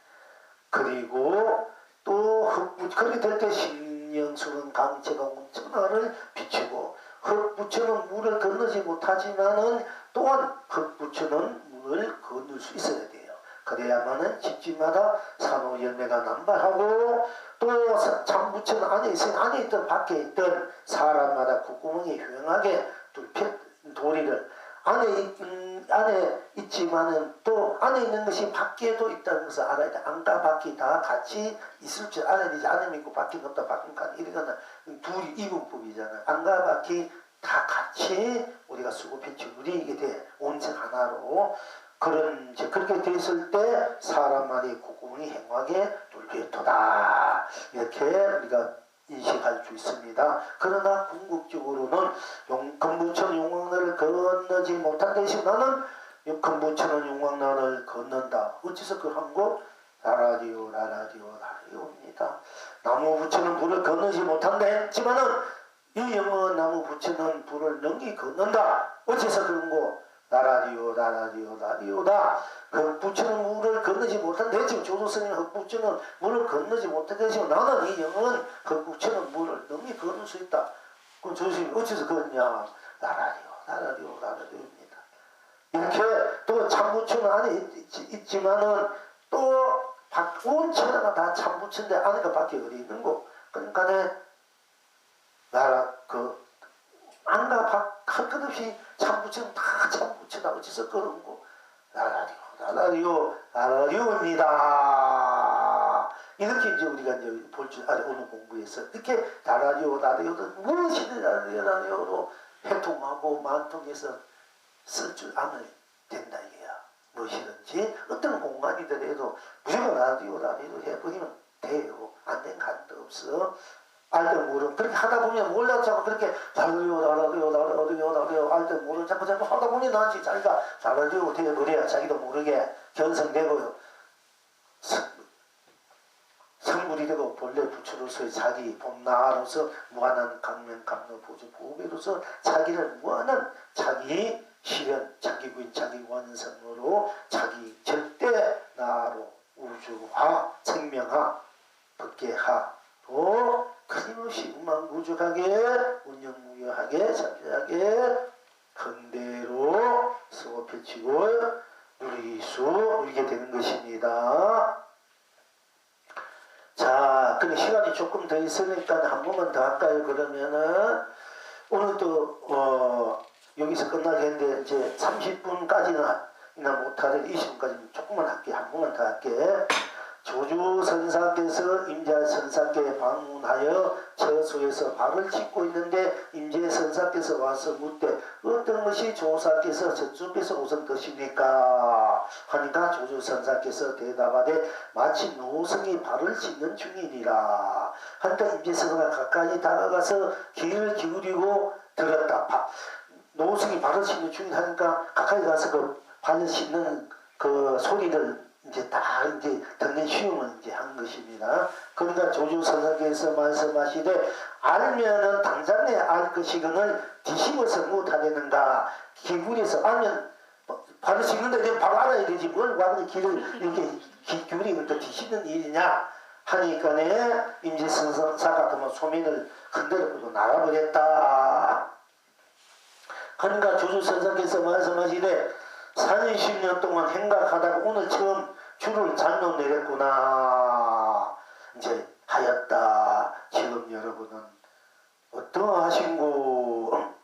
그리고 또 흙부처 그렇게 될 때 신령스러운 강체가 온 천하를 비추고 흙부처는 물을 건너지 못하지만은 또한 흙부처는 물을 건널 수 있어야 돼요. 그래야만은 집집마다 산호 열매가 남발하고 또 참부처는 안에 있으니 안에 있든 밖에 있든 사람마다 콧구멍이 휑하게 도리를 안에 있지만은 또 안에 있는 것이 밖에도 있다는 것을 알아야 돼. 안과 밖이 다 같이 있을 줄 알아야 되지. 안에 있고 밖에 없다 밖인가 이러거나 둘이 이분법이잖아. 안과 밖이 다 같이 우리가 수고편치 누리게 돼. 온생 하나로. 그렇게 됐을 때 사람만의 콧구멍이 행하게 돌게도다. 이렇게 우리가 인식할 수 있습니다. 그러나 궁극적으로는 금부처는 용광로를 건너지 못한 대신 나는 금부처는 용광로를 건넌다. 어째서 그한 거? 나라디오입니다. 나무부처는 불을 건너지 못한다 했지만은 이 영원 나무부처는 불을 능히 건넌다. 어째서 그런 거? 나라디오다. 흙부처는 물을 건너지 못한다 했지만 조조스님 흙부처는 물을 건너지 못한다 했지만 나는 이 영은 흙부처는 물을 능히 건널 수 있다. 그럼 조조스님이 어째서 그러냐? 나라디오입니다. 이렇게 또 참부처는 안에 있지만은 또 온 천하가 다 참부처인데 안에가 밖에 어디 있는 거. 그러니까 나라 안과 밖 할 것 없이 참부처는 다 참부처다. 어디서 그런 거. 나라리오입니다. 이렇게 이제 우리가 이제 볼 줄 알아. 오늘 공부에서 이렇게 나라리오도 무엇이든 나라리오로 해통하고 만통해서 쓸 줄 알아야 된다 이게야. 무엇이든지 어떤 공간이더라도 무조건 나라리오 해버리면 돼요. 안 된 간도 없어. 알도 모르고 그렇게 하다 보면 몰라도 자꾸 그렇게 나라리오 알도 모르고 자꾸 하다 보니 나지 자기가 나라리오 되어버려야 자기도 모르게 견성되고요. 성불이 되고 본래 부처로서의 자기 본나로서 무한한 강명 감로 보조 보배로서 자기를 무한한 자기 실현 자기 부인 자기 완성으로 자기 절대 나로 우주화 생명화 법계화로 끊임없이 무망무적하게 운영무효하게 잠재하게 근대로 쓰고 펼치고 누리게 되는 것입니다. 자, 근데 시간이 조금 더 있으니까 한 번만 더 할까요? 그러면은 오늘 또 여기서 끝나겠는데 이제 30분까지는 못하는 20분까지 조금만 할게. 한 번만 더 할게. 조주선사께서 임자선사께 방문하여 처소에서 발을 씻고 있는데 임재선사께서 와서 묻되 어떤 것이 조사께서 저쪽에서 우선 드십니까? 하니까 조주선사께서 대답하되 마치 노성이 발을 씻는 중이니라. 하니까 임재선사가 가까이 다가가서 귀를 기울이고 들었다. 노성이 발을 씻는 중이다 하니까 가까이 가서 그 발을 씻는 그 소리를 이제 다 이제 듣는 시험을 이제 한 것입니다. 그러니까 조주선사께서 말씀하시되 알면은 당장에 알 것이거늘 뒤집어서 못하겠는가. 기울여서 알면 바로 씻는데 바로 알아야 되지 뭘 완전히 길을 이렇게 기울이면 또 뒤집는 일이냐 하니까네 임재선사가 그만 소민을 흔들어버리고 나가버렸다. 그러니까 조주선사께서 말씀하시되 40년 동안 행각하다가 오늘 처음 줄을 잘못 내렸구나. 이제 하였다. 지금 여러분은 어떠하신고?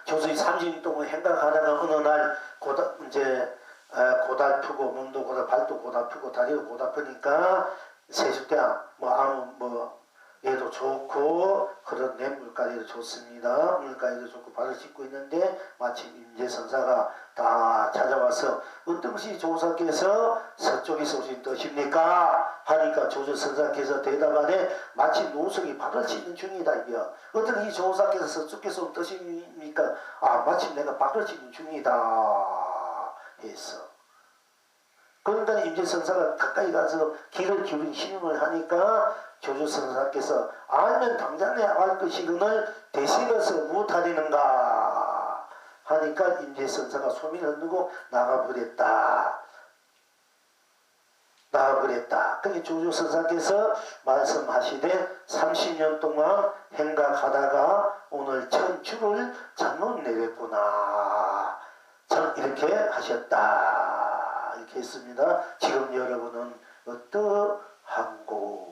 조수이 30년 동안 행각하다가 어느 날 고달프고 몸도 고달 발도 고달프고 다리도 고달프니까 세숫대야 얘도 좋고 그런 내 물가리도 좋습니다. 물가리도 좋고 발을 씻고 있는데 마침 임재선사가 다 찾아와서 어떤 것이 조사께서 서쪽에서 오신 뜻입니까? 하니까 조주선사께서 대답하되 마치 노석이 발을 씻는 중이다. 이겨. 어떤 이 조사께서 서쪽에서 온 뜻입니까? 마침 내가 발을 씻는 중이다. 했어. 그러니까 임재선사가 가까이 가서 귀를 기울인 신음을 하니까 조주선사께서 알면 당장에 알 것이거늘 대신해서 못하리는가 하니까 임재선사가 소민을 흔들고 나가버렸다. 그러니까 조주선사께서 말씀하시되 30년 동안 행각하다가 오늘 천추를 잘못 내렸구나. 참 이렇게 하셨다. 이렇게 했습니다. 지금 여러분은 어떠한고?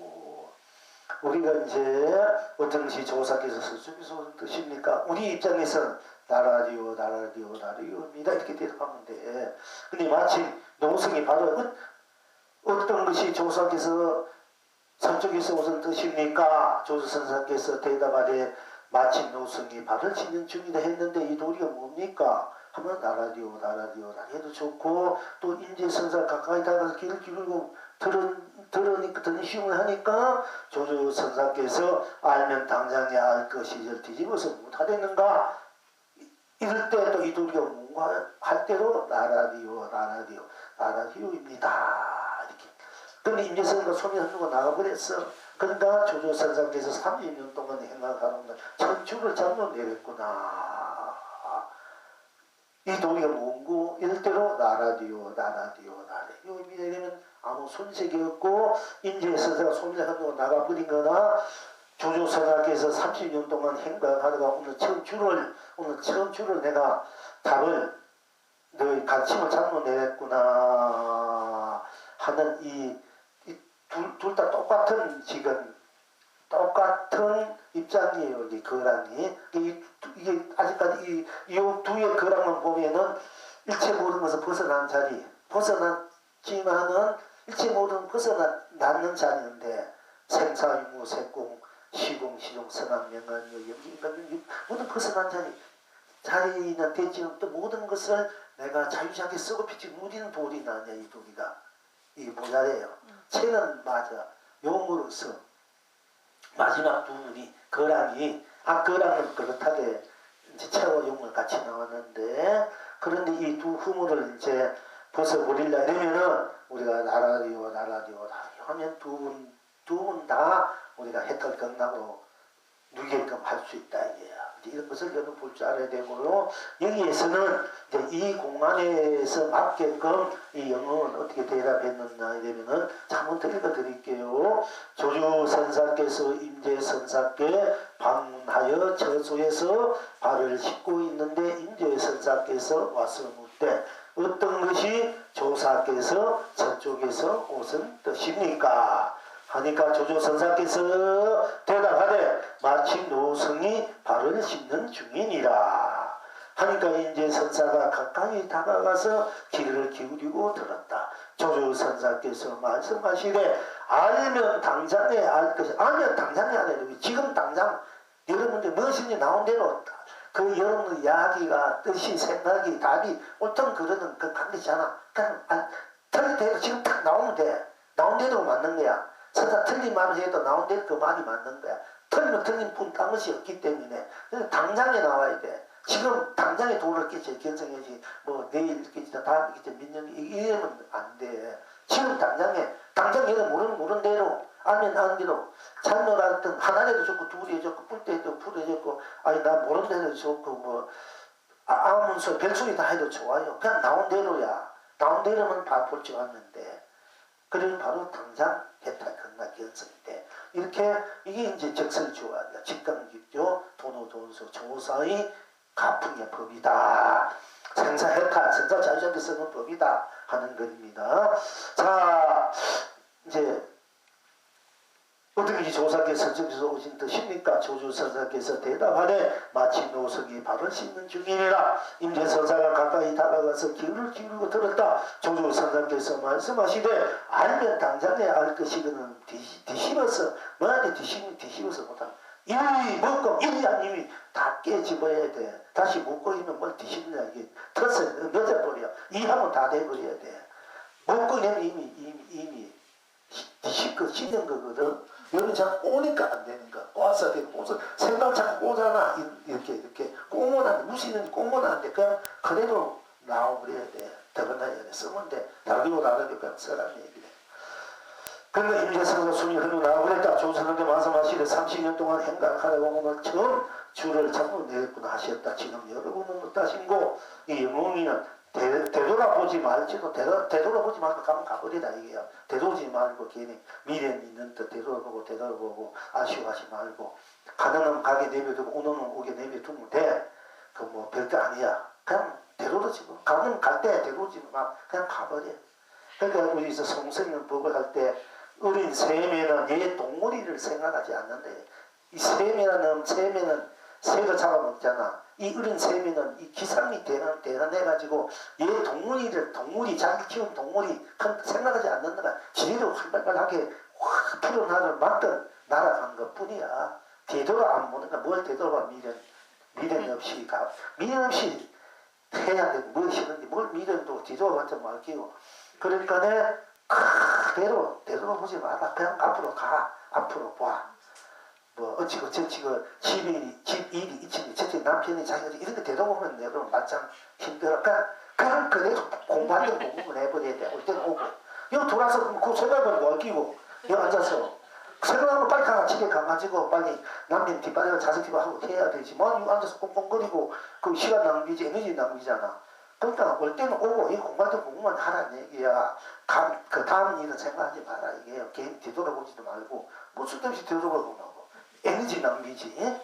우리가 이제 어떤 것이 조사께서 서쪽에서 오는 뜻입니까? 우리 입장에서는 나라리오입니다. 이렇게 대답하면 돼. 근데 마침 노성이 바로 어떤 것이 조사께서 서쪽에서 오는 뜻입니까? 조주선사께서 대답하되 마침 노성이 발을 씻는 중이다 했는데 이 도리가 뭡니까? 하면 나라리오 해도 좋고 또 임재선사 가까이 다가서 귀를 기울이고 듣는 시험을 하니까 조주선사께서 알면 당장에 알 것이 뒤집어서 못하겠는가. 이럴 때 또 이 도리가 뭔가 할 때로 나라리오입니다. 이렇게. 근데 임재선사가 손이 흔들고 나가버렸어. 그러니까 조주선사께서 30년 동안 행각하는 날 천추를 잘못 내렸구나. 이 도리가 뭔고? 이럴 때로 나라리오입니다. 이러면 아무 손색이 없고 임재선사가 손을 흔들고 나가버린 거나 조주선사께서 30년 동안 행각하다가 오늘 처음 줄을 내가 답을 너희 가침을 잘못 내렸구나 하는 둘 다 똑같은 지금 똑같은 입장이에요. 이 거랑이 이게 아직까지 이 두의 거랑만 보면은 일체 모든 것을 벗어난 자리, 벗어났지만은 일체 모든 벗어나는 자리인데 생사유무 색공 시공 시종 선악 명한 여기 모든 벗어난 자리는 되지는 또 모든 것을 내가 자유자재 쓰고 피지 우리는 돌이 나냐 이 돌이가 이게 모자래요. 채는 맞아 용으로서 마지막 두 분이 거랑이 거랑은 그렇다게 이제 채와 용을 같이 나왔는데 그런데 이 두 후문을 이제 벗어버리려 이러면은 우리가 나라리오 하면 두 분 다 우리가 해탈 경락으로 누게끔 할 수 있다 이게야. 이런 것을 여러분 볼 줄 알아야 되고요. 여기에서는 이제 이 공간에서 맞게끔 이 영어는 어떻게 대답했느냐 이러면은 한번 더 읽어드릴게요. 조주선사께서 임재선사께 방문하여 처소에서 발을 씻고 있는데 임재선사께서 와서 묻되 어떤 것이 조사께서 저쪽에서 옷은 뜻입니까? 하니까 조조선사께서 대답하되 마침 노성이 발을 씻는 중이니라. 하니까 이제 선사가 가까이 다가가서 귀를 기울이고 들었다. 조조선사께서 말씀하시되 알면 당장에 알 것이 알면 당장에 알아야 지금 당장 여러분들 무엇인지 나온 대로 그 여러분의 이야기가 뜻이 생각이 답이 옳든 그러는 그 관계잖아. 그냥 틀린 대로 지금 딱 나오면 돼. 나온 대로 맞는 거야. 설사 틀린 말을 해도 나온 대로 그 말이 맞는 거야. 틀리면 틀린 뿐 딴 것이 없기 때문에 당장에 나와야 돼. 지금 당장에 돈을 깨지 견성해지 뭐 내일 깨지다 다음 깨지다 민년이 이러면 안 돼. 지금 당장에는 모르는 대로 알면 아는 대로 잘못하든 하나에도 좋고 둘이 좋고 뿔때도 풀에 좋고 아니 나 모르는 대로 좋고 뭐 아무서 별소리 다 해도 좋아요. 그냥 나온 대로야. 나온 대로면 다 볼 줄 알는데 그러면 바로 당장 해탈 건강 견성인데 이렇게 이게 이제 적설주와 직강직조 도노돈소 조사의 가풍의 법이다. 생사해탈 생사자유자재 쓰는 법이다 하는 것입니다. 자 이제 어떻게 조사께서 저기서 오신 뜻입니까? 조주선사께서 대답하되 마치 노석이 발을 씻는 중이니라. 임재선사가 가까이 다가가서 귀를 기울이고 들었다. 조주선사께서 말씀하시되 알면 당장에 알 것이거든 뒤집어서 뭐하니 뒤집어서 못하면 이미 먹고 이미 아니미 다 깨집어야 돼. 다시 묶고 있는 뭘 뒤집느냐 이게 터서 늦어버려. 이하면 다 돼버려야 돼. 묶고 있는 이미 뒤집고 씻는 거거든. 여기 자꾸 오니까 안 되는 거야. 꼬아서 되고 꼬서 생각 자꾸 꼬잖아. 이렇게 꼬문한데 무시는 꼬문한데 그냥 그대로 나와버려야 돼. 더군다나 쓰면 돼. 다르고 다르게 그냥 쓰라는 얘기래. 그러니까 임재선사 숨이 흘러나오그랬다. 조선한테 말씀하시되 30년 동안 행각하려고 오늘 처음 줄을 잡고 내렸구나 하셨다. 지금 여러분은 어떠신고 이 영웅이는 되돌아보지 말지도 되돌아보지 말고 가면 가버리다 이게요. 되돌아보지 말고 괜히 미래는 있는 듯 되돌아보고 아쉬워하지 말고 가능하면 가게 내버려두고 오는 오게 내버려두면 돼. 그 뭐 별거 아니야. 그냥 되돌아지 마. 가면 갈 때 되돌아지 마. 그냥 가버려. 그러니까 우리서 성스러운 법을 할 때 어린 셈에는 얘 동물이를 생각하지 않는데 이 셈이라는 새가 잡아먹잖아. 이 어린 셈에는 이 기상이 대단해가지고 얘 동물이 자기 키운 동물이 생각하지 않는다. 지리로 활발하게 확 풀어나를 맞든 날아간 것 뿐이야. 되돌아 안 보니까 뭘 되돌아봐 미련 없이 해야 돼. 무엇이든지 뭘 미련도 뒤돌아봤자 말기고. 그러니까 내 그대로 되돌아보지 마라. 그냥 앞으로 가. 앞으로 봐. 뭐 어찌고 저찌고 집 일이 있지 저찌 남편이 자기가 이렇게 되돌아보면 내가 마찬 힘들어. 그냥 그대로 공부하는 공부를 해버려야 돼. 올 때는 오고 여기 돌아서 그 생각을 뭐 끼고 여기 앉아서 생각하면 빨리 가가 집에 가가지고 빨리 남편 뒷바닥을 자석기고 하고 해야 되지. 뭐 이거 앉아서 꽁꽁거리고 그 시간 낭비지 에너지 낭비잖아. 그러니까 올 때는 오고 이 공부할 공부만 하라는 얘기야. 그 다음 일은 생각하지 마라 이게요. 개인 뒤돌아보지도 말고 뭐 쓸데없이 뒤돌아보고 에너지 낭비지.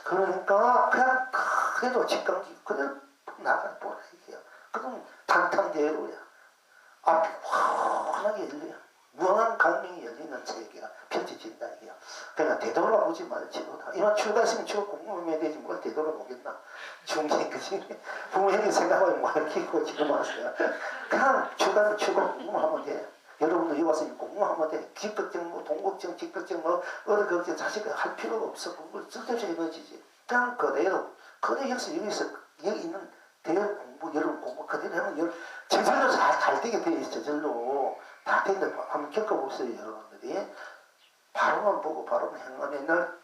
그러니까 그냥 그래도 직감기 그대로 나가 보라 이게요. 그럼 탄탄대로야. 앞이 환하게 열려요. 무한한 강명이 열리는 세계가 펼쳐진다 이게요. 그러니까 되돌아보지 말지로다. 이만 출가했으면 저 공부하면 되지 뭘 되돌아보겠나. 중생 그지. 부모님이 생각하면 뭐 키고 지금 왔어요. 그냥 출가는 출가 공부하면 돼. 여러분도 여기 와서 공부하면 돼. 기걱정, 뭐 동걱정, 직걱정, 뭐 어느 걱정 자식 할 필요가 없어. 공부 쓸데없이 해놓지지. 그냥 그대로 여기서 여기 있는 대학 공부, 여러분 공부 그대로 하면 저절로 잘 되게 돼 있어. 저절로 다 된다. 한번 겪어보세요, 여러분들이. 바로만 보고 바로만 행하면 맨날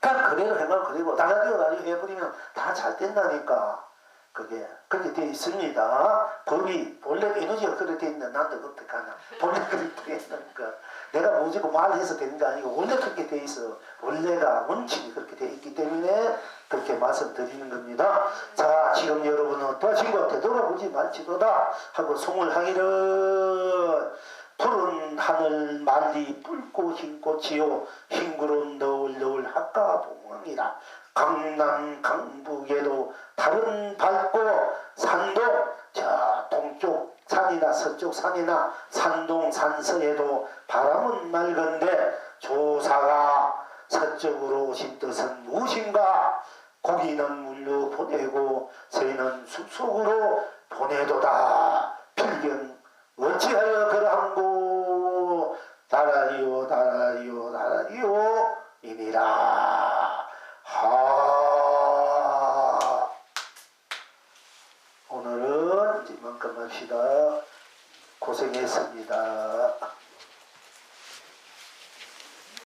그냥 그대로 행하고 그대로 나라디오 해버리면 다 잘 된다니까. 그게 그렇게 돼 있습니다. 법이 원래 에너지가 그렇게 돼 있는데 나도 어떡하냐. 원래 그렇게 돼 있으니까 내가 뭐지고 말해서 되는 게 아니고 원래 그렇게 돼 있어. 원래가 원칙이 그렇게 돼 있기 때문에 그렇게 말씀드리는 겁니다. 자, 지금 여러분은 어떠신 것 되돌아보지 말지도다 하고 송을 하기를 푸른 하늘 만리 붉고 흰 꽃이요 흰구름 너울너울 학가봉왕이라. 강남 강북에도 달은 밝고 산도 저 동쪽 산이나 서쪽 산이나 산동 산서에도 바람은 맑은데 조사가 서쪽으로 오신 뜻은 무엇인가. 고기는 물로 보내고 새는 숲속으로 보내도다. 필경 어찌하여 그러한고. 나라리요 나라리요 나라리요 이니라. 오늘은 이만큼 합시다. 고생했습니다.